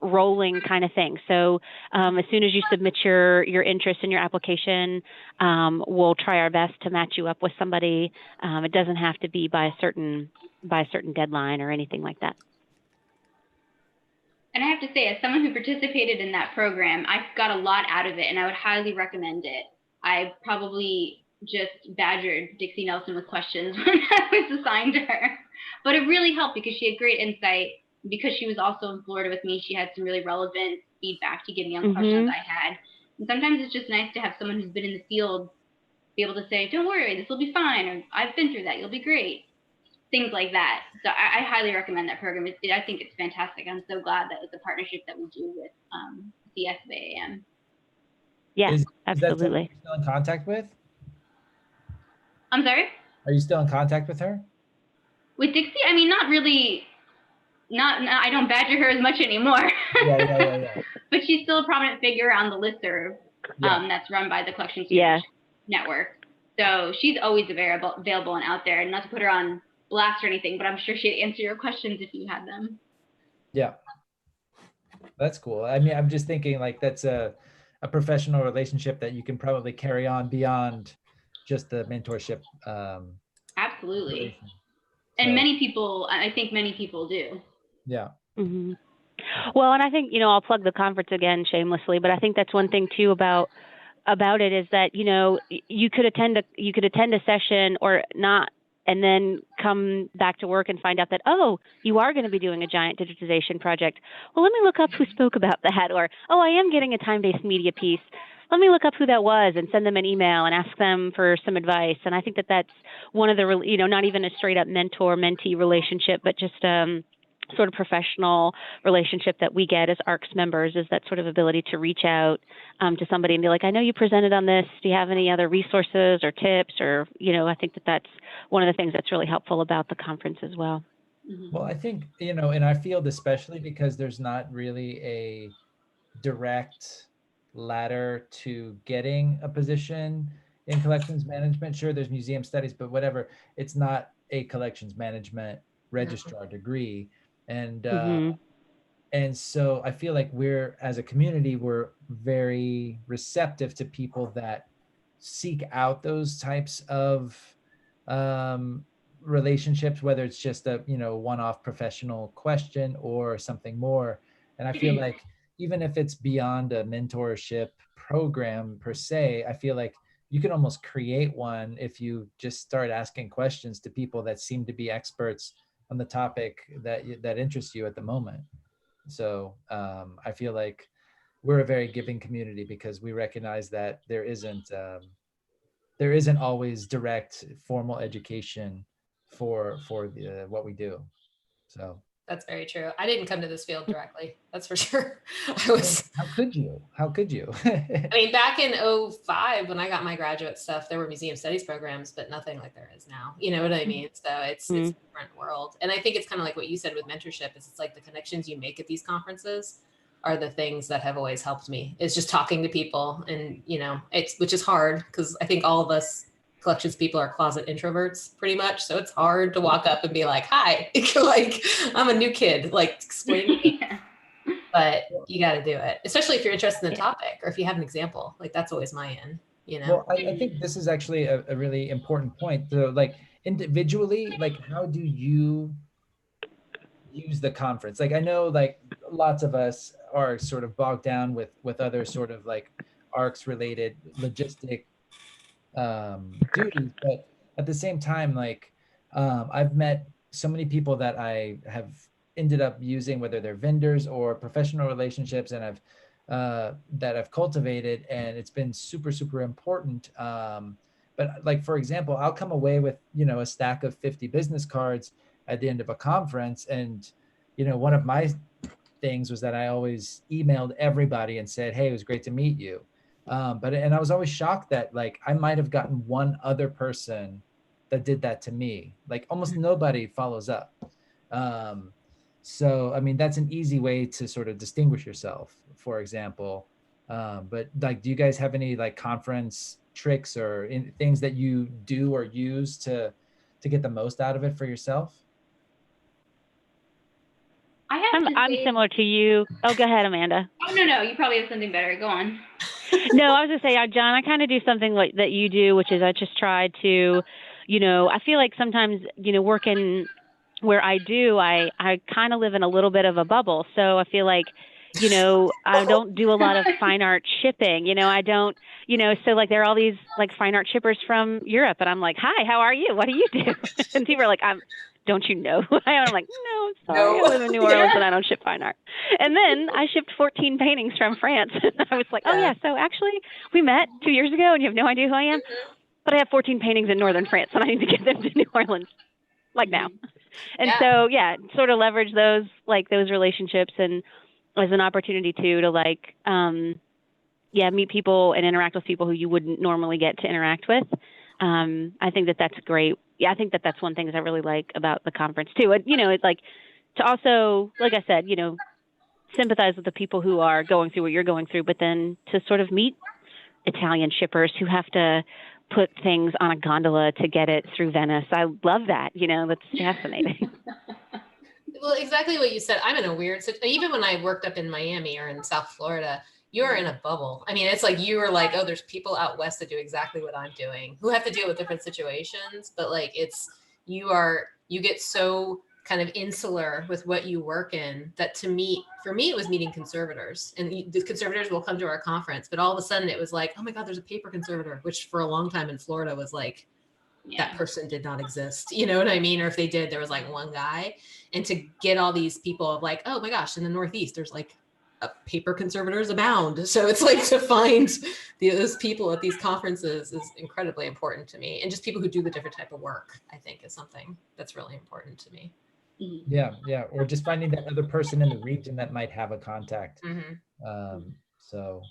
rolling kind of thing. So as soon as you submit your interest in your application, we'll try our best to match you up with somebody. It doesn't have to be by a certain deadline or anything like that. And I have to say, as someone who participated in that program, I got a lot out of it, and I would highly recommend it. I probably just badgered Dixie Nelson with questions when I was assigned to her. But it really helped because she had great insight. Because she was also in Florida with me, she had some really relevant feedback to give me on questions I had. And sometimes it's just nice to have someone who's been in the field be able to say, don't worry, this will be fine, or I've been through that, you'll be great. Things like that. So I highly recommend that program. I think it's fantastic. I'm so glad that it's a partnership that we do with CSBAM. Yeah, Is that absolutely. you're still in contact with? I'm sorry? Are you still in contact with her? With Dixie? I mean, not really. I don't badger her as much anymore. Yeah. But she's still a prominent figure on the listserv that's run by the Collection Stewardship Network. So she's always available and out there. And not to put her on blast or anything, but I'm sure she'd answer your questions if you had them. Yeah. That's cool. I mean, I'm just thinking like that's a professional relationship that you can probably carry on beyond just the mentorship. Absolutely. So, and I think many people do. Yeah. Mm-hmm. Well, and I think, I'll plug the conference again shamelessly, but I think that's one thing too about it is that, you could attend a session or not, and then come back to work and find out that, oh, you are going to be doing a giant digitization project. Well, let me look up who spoke about that. Or, oh, I am getting a time-based media piece. Let me look up who that was and send them an email and ask them for some advice. And I think that that's one of the, not even a straight up mentor-mentee relationship, but just sort of professional relationship that we get as ARCS members is that sort of ability to reach out to somebody and be like, I know you presented on this. Do you have any other resources or tips? Or, I think that that's one of the things that's really helpful about the conference as well. Well, I think, in our field, especially because there's not really a direct ladder to getting a position in collections management. Sure, there's museum studies, but whatever, it's not a collections management registrar degree. And and so I feel like as a community, we're very receptive to people that seek out those types of relationships, whether it's just a one-off professional question or something more. And I feel like even if it's beyond a mentorship program per se, I feel like you can almost create one if you just start asking questions to people that seem to be experts on the topic that interests you at the moment. So I feel like we're a very giving community because we recognize that there isn't always direct formal education for what we do. So that's very true. I didn't come to this field directly. That's for sure. How could you? I mean, back in 2005, when I got my graduate stuff, there were museum studies programs, but nothing like there is now. You know what I mean? So it's a different world. And I think it's kind of like what you said with mentorship is it's like the connections you make at these conferences are the things that have always helped me. It's just talking to people and, which is hard because I think all of us collections people are closet introverts pretty much. So it's hard to walk up and be like, hi, like I'm a new kid, like explain to me. But you got to do it, especially if you're interested in the topic or if you have an example. Like that's always my end, Well, I think this is actually a really important point. So like individually, like how do you use the conference? Like I know like lots of us are sort of bogged down with other sort of like ARCS related logistic duties, but at the same time, like I've met so many people that I have ended up using, whether they're vendors or professional relationships, and that I've cultivated, and it's been super, super important. But like, for example, I'll come away with, a stack of 50 business cards at the end of a conference. And, one of my things was that I always emailed everybody and said, hey, it was great to meet you. And I was always shocked that like I might have gotten one other person that did that to me. Like almost nobody follows up. So I mean that's an easy way to sort of distinguish yourself, for example. But like, do you guys have any like conference tricks or things that you do or use to get the most out of it for yourself? I'm similar to you. Oh, go ahead, Amanda. Oh, no. You probably have something better. Go on. No, I was going to say, John, I kind of do something like that you do, which is I just try to, I feel like sometimes, working where I do, I kind of live in a little bit of a bubble. So I feel like, I don't do a lot of fine art shipping. I don't, so like there are all these like fine art shippers from Europe, and I'm like, hi, how are you? What do you do? And people are like, don't you know who I am? I'm like, no, I'm sorry. No. I live in New Orleans and I don't ship fine art. And then I shipped 14 paintings from France. I was like, oh yeah, so actually we met 2 years ago and you have no idea who I am. But I have 14 paintings in northern France and I need to get them to New Orleans like now. And so, sort of leverage those relationships and as an opportunity to like, meet people and interact with people who you wouldn't normally get to interact with. I think that's great. Yeah, I think that's one thing that I really like about the conference too. It's like to also, like I said, sympathize with the people who are going through what you're going through, but then to sort of meet Italian shippers who have to put things on a gondola to get it through Venice. I love that. That's fascinating. Well, exactly what you said. I'm in a weird situation. Even when I worked up in Miami or in South Florida, you're in a bubble. I mean, it's like you were like, oh, there's people out west that do exactly what I'm doing who have to deal with different situations. But like you get so kind of insular with what you work in that for me, it was meeting conservators, and the conservators will come to our conference. But all of a sudden it was like, oh my God, there's a paper conservator, which for a long time in Florida was like, that person did not exist. You know what I mean? Or if they did, there was like one guy. And to get all these people of like, oh my gosh, in the Northeast, there's like paper conservators abound. So it's like to find those people at these conferences is incredibly important to me. And just people who do the different type of work, I think, is something that's really important to me. Yeah. Or just finding that other person in the region that might have a contact. So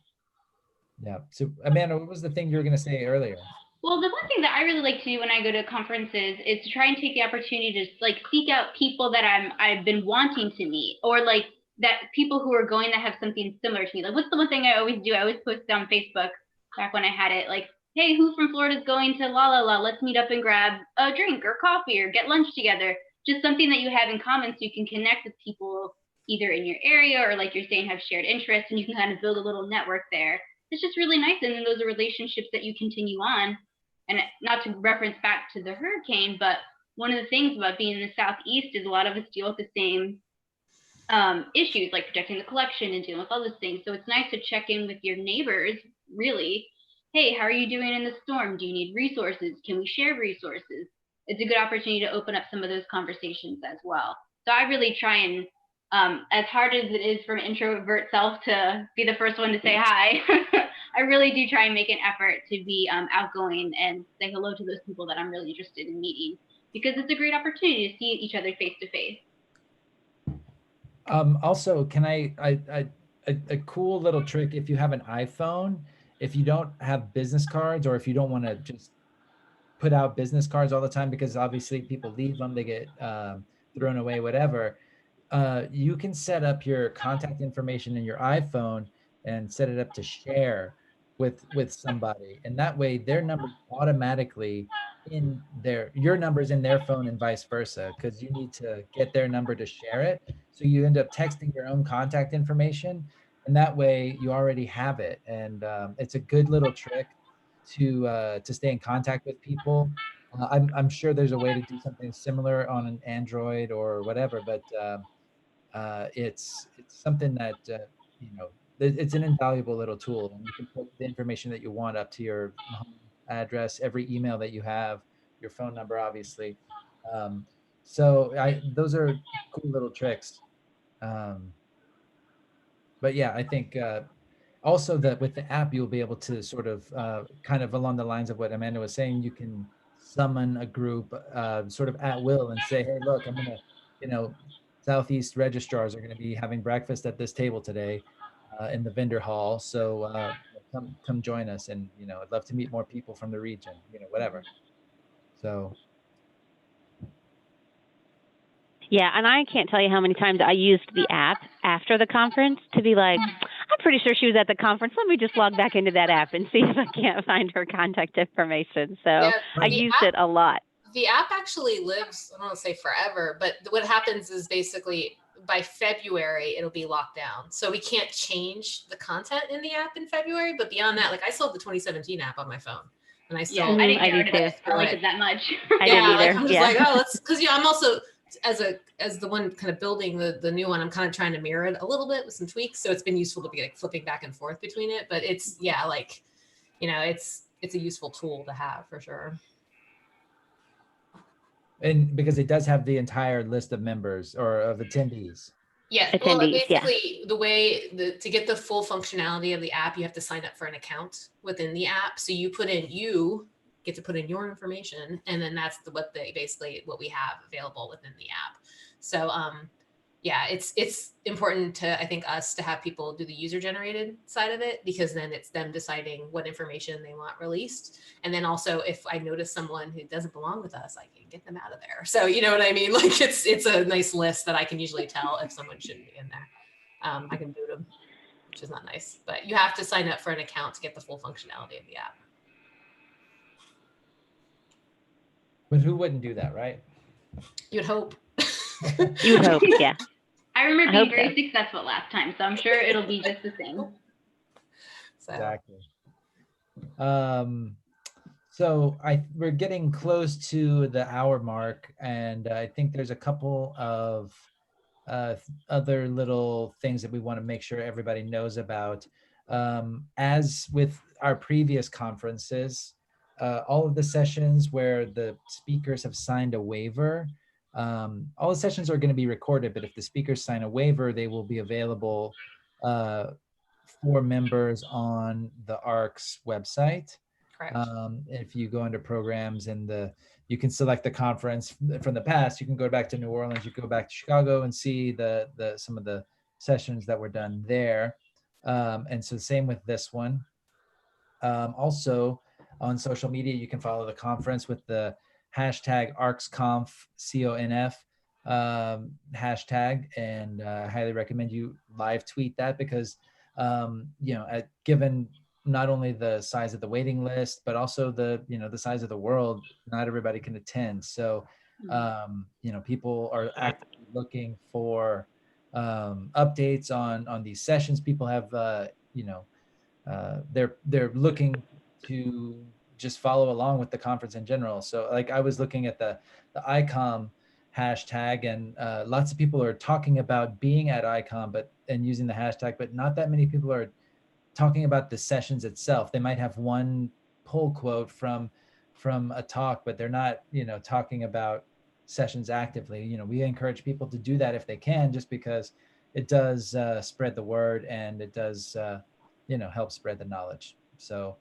Amanda, what was the thing you were going to say earlier? Well, the one thing that I really like to do when I go to conferences is to try and take the opportunity to like seek out people that I've been wanting to meet, or like that people who are going that have something similar to me. Like, what's the one thing I always do? I always post on Facebook back when I had it, like, hey, who from Florida is going to la la la? Let's meet up and grab a drink or coffee or get lunch together. Just something that you have in common so you can connect with people either in your area or, like you're saying, have shared interests, and you can kind of build a little network there. It's just really nice. And then those are relationships that you continue on. And not to reference back to the hurricane, but one of the things about being in the Southeast is a lot of us deal with the same issues, like protecting the collection and dealing with all those things. So it's nice to check in with your neighbors, really. Hey, how are you doing in the storm? Do you need resources? Can we share resources? It's a good opportunity to open up some of those conversations as well. So I really try and, as hard as it is for an introvert self to be the first one to say hi, I really do try and make an effort to be outgoing and say hello to those people that I'm really interested in meeting, because it's a great opportunity to see each other face to face. Also, can a cool little trick, if you have an iPhone, if you don't have business cards, or if you don't want to just put out business cards all the time, because obviously people leave them, they get thrown away, whatever. You can set up your contact information in your iPhone and set it up to share with somebody, and that way their number automatically your number's in their phone and vice versa, because you need to get their number to share it. So you end up texting your own contact information, and that way you already have it. And it's a good little trick to stay in contact with people. I'm sure there's a way to do something similar on an Android or whatever, but it's something that it's an invaluable little tool, and you can put the information that you want up to your home address, every email that you have, your phone number, obviously. So those are cool little tricks. But yeah, I think also that with the app, you'll be able to sort of kind of along the lines of what Amanda was saying, you can summon a group sort of at will and say, hey, look, I'm going to, Southeast registrars are going to be having breakfast at this table today in the vendor hall. So come join us. And, I'd love to meet more people from the region, whatever. So. Yeah, and I can't tell you how many times I used the app after the conference to be like, I'm pretty sure she was at the conference. Let me just log back into that app and see if I can't find her contact information. So yeah, I used it a lot. The app actually lives, I don't want to say forever, but what happens is basically by February, it'll be locked down. So we can't change the content in the app in February. But beyond that, like I still have the 2017 app on my phone. And I still, I didn't get rid of it. I like it that much. I didn't either. Like I'm just like, oh, let's, because I'm also as the one kind of building the new one, I'm kind of trying to mirror it a little bit with some tweaks. So it's been useful to be like flipping back and forth between it. But it's like, it's a useful tool to have for sure. And because it does have the entire list of members or of attendees. Yeah, Attendees, well, basically the way to get the full functionality of the app, you have to sign up for an account within the app. So you get to put in your information, and then that's what we have available within the app. So it's important to, I think, us to have people do the user generated side of it, because then it's them deciding what information they want released. And then also, if I notice someone who doesn't belong with us, I can get them out of there. So you know what I mean? Like it's a nice list that I can usually tell if someone shouldn't be in there. I can boot them, which is not nice, but you have to sign up for an account to get the full functionality of the app. But who wouldn't do that, right? You would hope. You would hope, yeah. I remember I being hope very so. successful last time, so I'm sure it'll be just the same. So. Exactly. So we're getting close to the hour mark, and I think there's a couple of other little things that we want to make sure everybody knows about. As with our previous conferences, all of the sessions where the speakers have signed a waiver, all the sessions are going to be recorded, but if the speakers sign a waiver, they will be available for members on the ARC's website. Correct. If you go under programs and you can select the conference from the past, you can go back to New Orleans, you go back to Chicago and see some of the sessions that were done there. And so same with this one. Also on social media, you can follow the conference with the hashtag ArcsConf, CONF hashtag, and I highly recommend you live tweet that, because given not only the size of the waiting list, but also the size of the world, not everybody can attend. So, people are actively looking for updates on these sessions. People have, they're looking to just follow along with the conference in general. So like I was looking at the ICOM hashtag, and lots of people are talking about being at ICOM and using the hashtag, but not that many people are talking about the sessions itself. They might have one pull quote from a talk, but they're not, talking about sessions actively. We encourage people to do that if they can, just because it does spread the word, and it does, help spread the knowledge. So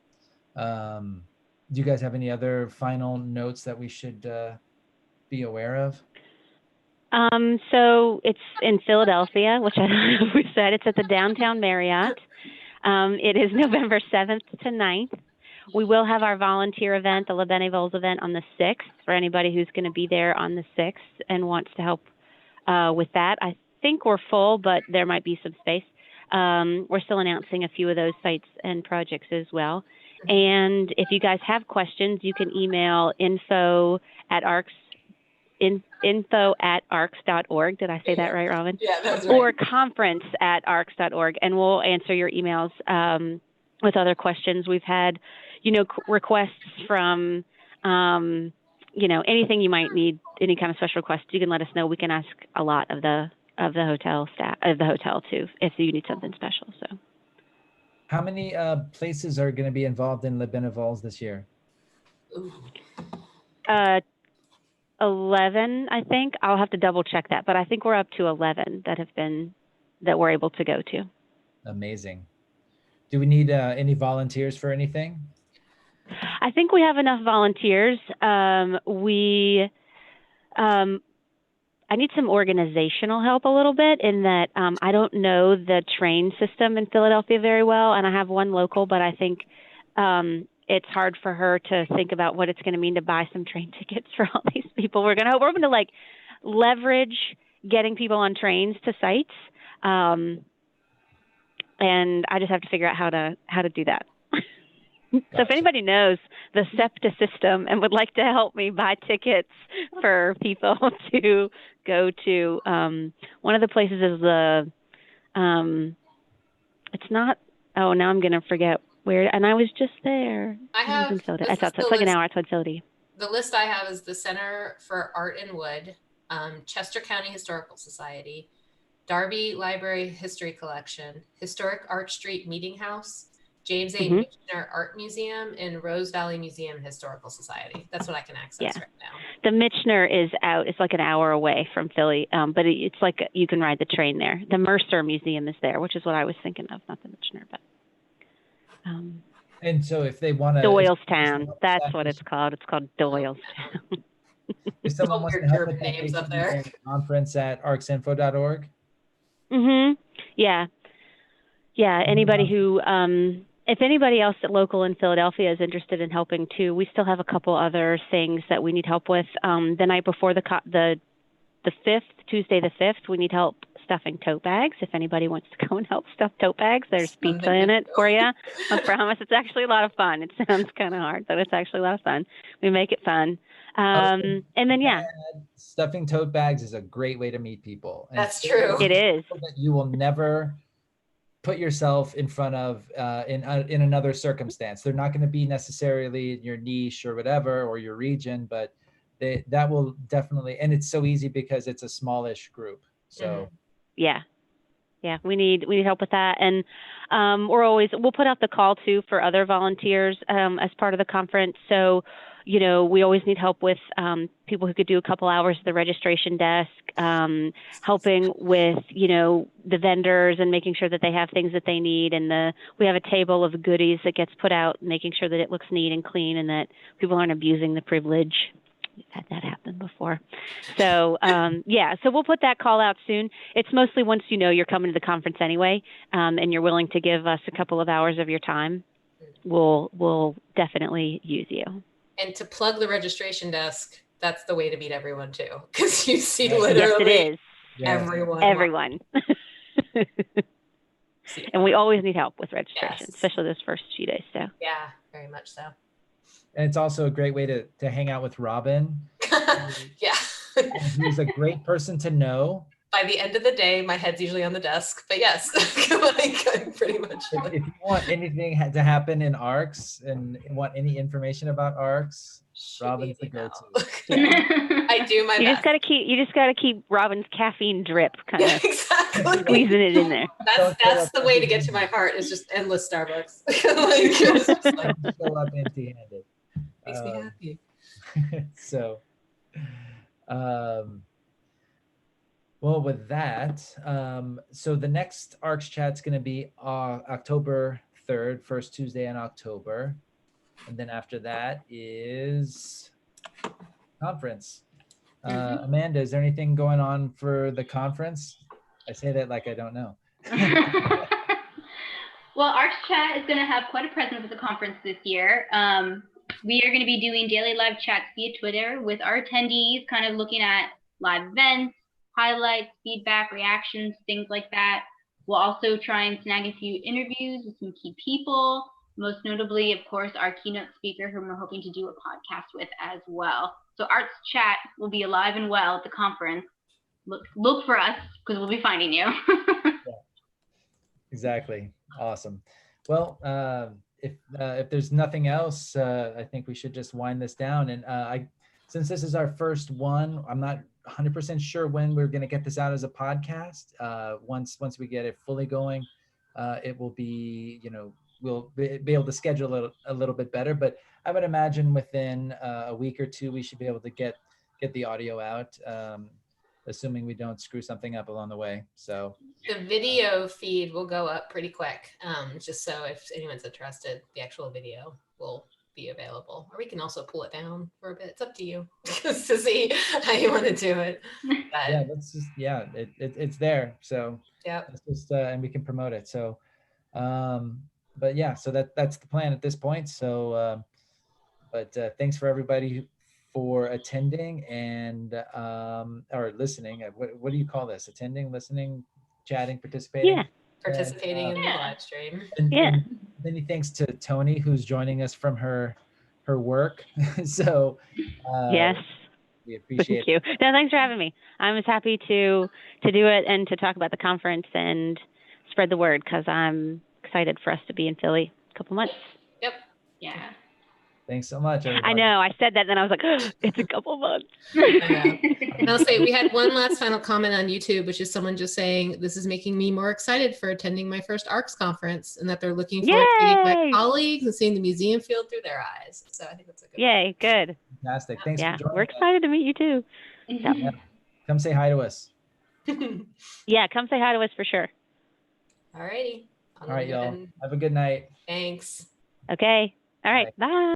do you guys have any other final notes that we should be aware of? So it's in Philadelphia, which I don't know if we said. It's at the Downtown Marriott. It is November 7th to 9th. We will have our volunteer event, the Le Bénévoles event, on the 6th for anybody who's going to be there on the 6th and wants to help with that. I think we're full, but there might be some space. We're still announcing a few of those sites and projects as well. And if you guys have questions, you can email info@arcs.org. Did I say that right, Robin? Yeah, that's right. Or conference@arcs.org, and we'll answer your emails with other questions. We've had, requests from, anything you might need, any kind of special request, you can let us know. We can ask a lot of the hotel staff, of the hotel too, if you need something special. So, how many places are going to be involved in Le Bénévoles this year? 11, I think. I'll have to double check that, but I think we're up to 11 that we're able to go to. Amazing. Do we need any volunteers for anything? I think we have enough volunteers. I need some organizational help a little bit, in that I don't know the train system in Philadelphia very well, and I have one local, but I think it's hard for her to think about what it's going to mean to buy some train tickets for all these people. We're going to like leverage getting people on trains to sites, and I just have to figure out how to do that. Gotcha. So if anybody knows the SEPTA system and would like to help me buy tickets for people to go to, one of the places is it's not, now I'm going to forget where, and I was just there. It's like an hour outside Philadelphia. The list I have is the Center for Art and Wood, Chester County Historical Society, Darby Library History Collection, Historic Arch Street Meeting House, James A. Michener Art Museum, and Rose Valley Museum and Historical Society. That's what I can access right now. The Michener is out. It's like an hour away from Philly, but it's like you can ride the train there. The Mercer Museum is there, which is what I was thinking of, not the Michener, but. And so if they want to. Doylestown, that's what it's called. It's called Doylestown. If someone wants to help with that, names up there. Conference at arcsinfo.org. Yeah. Yeah. Anybody who, if anybody else at local in Philadelphia is interested in helping too, we still have a couple other things that we need help with. The night before the 5th, Tuesday the 5th, we need help stuffing tote bags. If anybody wants to go and help stuff tote bags, there's pizza in it for you. I promise. It's actually a lot of fun. It sounds kind of hard, but it's actually a lot of fun. We make it fun. And then, stuffing tote bags is a great way to meet people. And that's true. It is. That you will never put yourself in front of in another circumstance. They're not going to be necessarily in your niche or whatever, or your region, but that will definitely, and it's so easy because it's a smallish group. So yeah, we need help with that. And we'll put out the call too for other volunteers as part of the conference. So, we always need help with people who could do a couple hours at the registration desk, helping with, the vendors and making sure that they have things that they need. And we have a table of goodies that gets put out, making sure that it looks neat and clean and that people aren't abusing the privilege. We've had that happen before. So, so we'll put that call out soon. It's mostly once you're coming to the conference anyway, and you're willing to give us a couple of hours of your time, we'll definitely use you. And to plug the registration desk, that's the way to meet everyone too, because you see literally yes, it is. Everyone. And we always need help with registration, especially those first few days. So yeah, very much so. And it's also a great way to hang out with Robin. Yeah. He's a great person to know. By the end of the day, my head's usually on the desk, but yes, I'm pretty much. If you want anything to happen in ARCS and want any information about ARCS, Robin's the go-to. I do my best. You just gotta keep Robin's caffeine drip kind of squeezing it in in there. That's the way to get to my heart, is just endless Starbucks. Show up empty-handed. Makes me happy. So, well, with that, so the next ARCS chat's going to be October 3rd, first Tuesday in October. And then after that is conference. Amanda, is there anything going on for the conference? I say that like I don't know. Well, ARCS Chat is going to have quite a presence at the conference this year. We are going to be doing daily live chats via Twitter with our attendees, kind of looking at live events, highlights, feedback, reactions, things like that. We'll also try and snag a few interviews with some key people, most notably, of course, our keynote speaker, whom we're hoping to do a podcast with as well. So ARCS Chat will be alive and well at the conference. Look for us, because we'll be finding you. Yeah, exactly. Awesome. Well, if there's nothing else, I think we should just wind this down. And since this is our first one, I'm not 100% sure when we're going to get this out as a podcast. Once we get it fully going, it will be, we'll be able to schedule it a little bit better. But I would imagine within a week or two, we should be able to get the audio out, assuming we don't screw something up along the way. So the video feed will go up pretty quick, just so if anyone's interested, the actual video will be available, or we can also pull it down for a bit. It's up to you just to see how you want to do it. But, yeah, that's just it's there. So yeah, it's just and we can promote it. So, but yeah, so that's the plan at this point. So, but thanks for everybody for attending and or listening. What do you call this? Attending, listening, chatting, participating. Yeah. Participating in the live stream. And many thanks to Toni, who's joining us from her work. So yes, we appreciate it. Thank you. No, thanks for having me. I'm as happy to do it and to talk about the conference and spread the word, because I'm excited for us to be in Philly in a couple months. Yep. Yeah. Thanks so much, everybody. I know. I said that, and then I was like, it's a couple months. And I'll say we had one last final comment on YouTube, which is someone just saying, this is making me more excited for attending my first ARCS conference, and that they're looking forward to meeting my Yay! colleagues and seeing the museum field through their eyes. So I think that's a good Yay, good. Fantastic. Thanks Yeah, for joining. we're excited to meet you too. Yeah. Come say hi to us. one. Yeah, come say hi to us for sure. All righty. All right, y'all. Have a good night. Thanks. Okay. All right. Bye.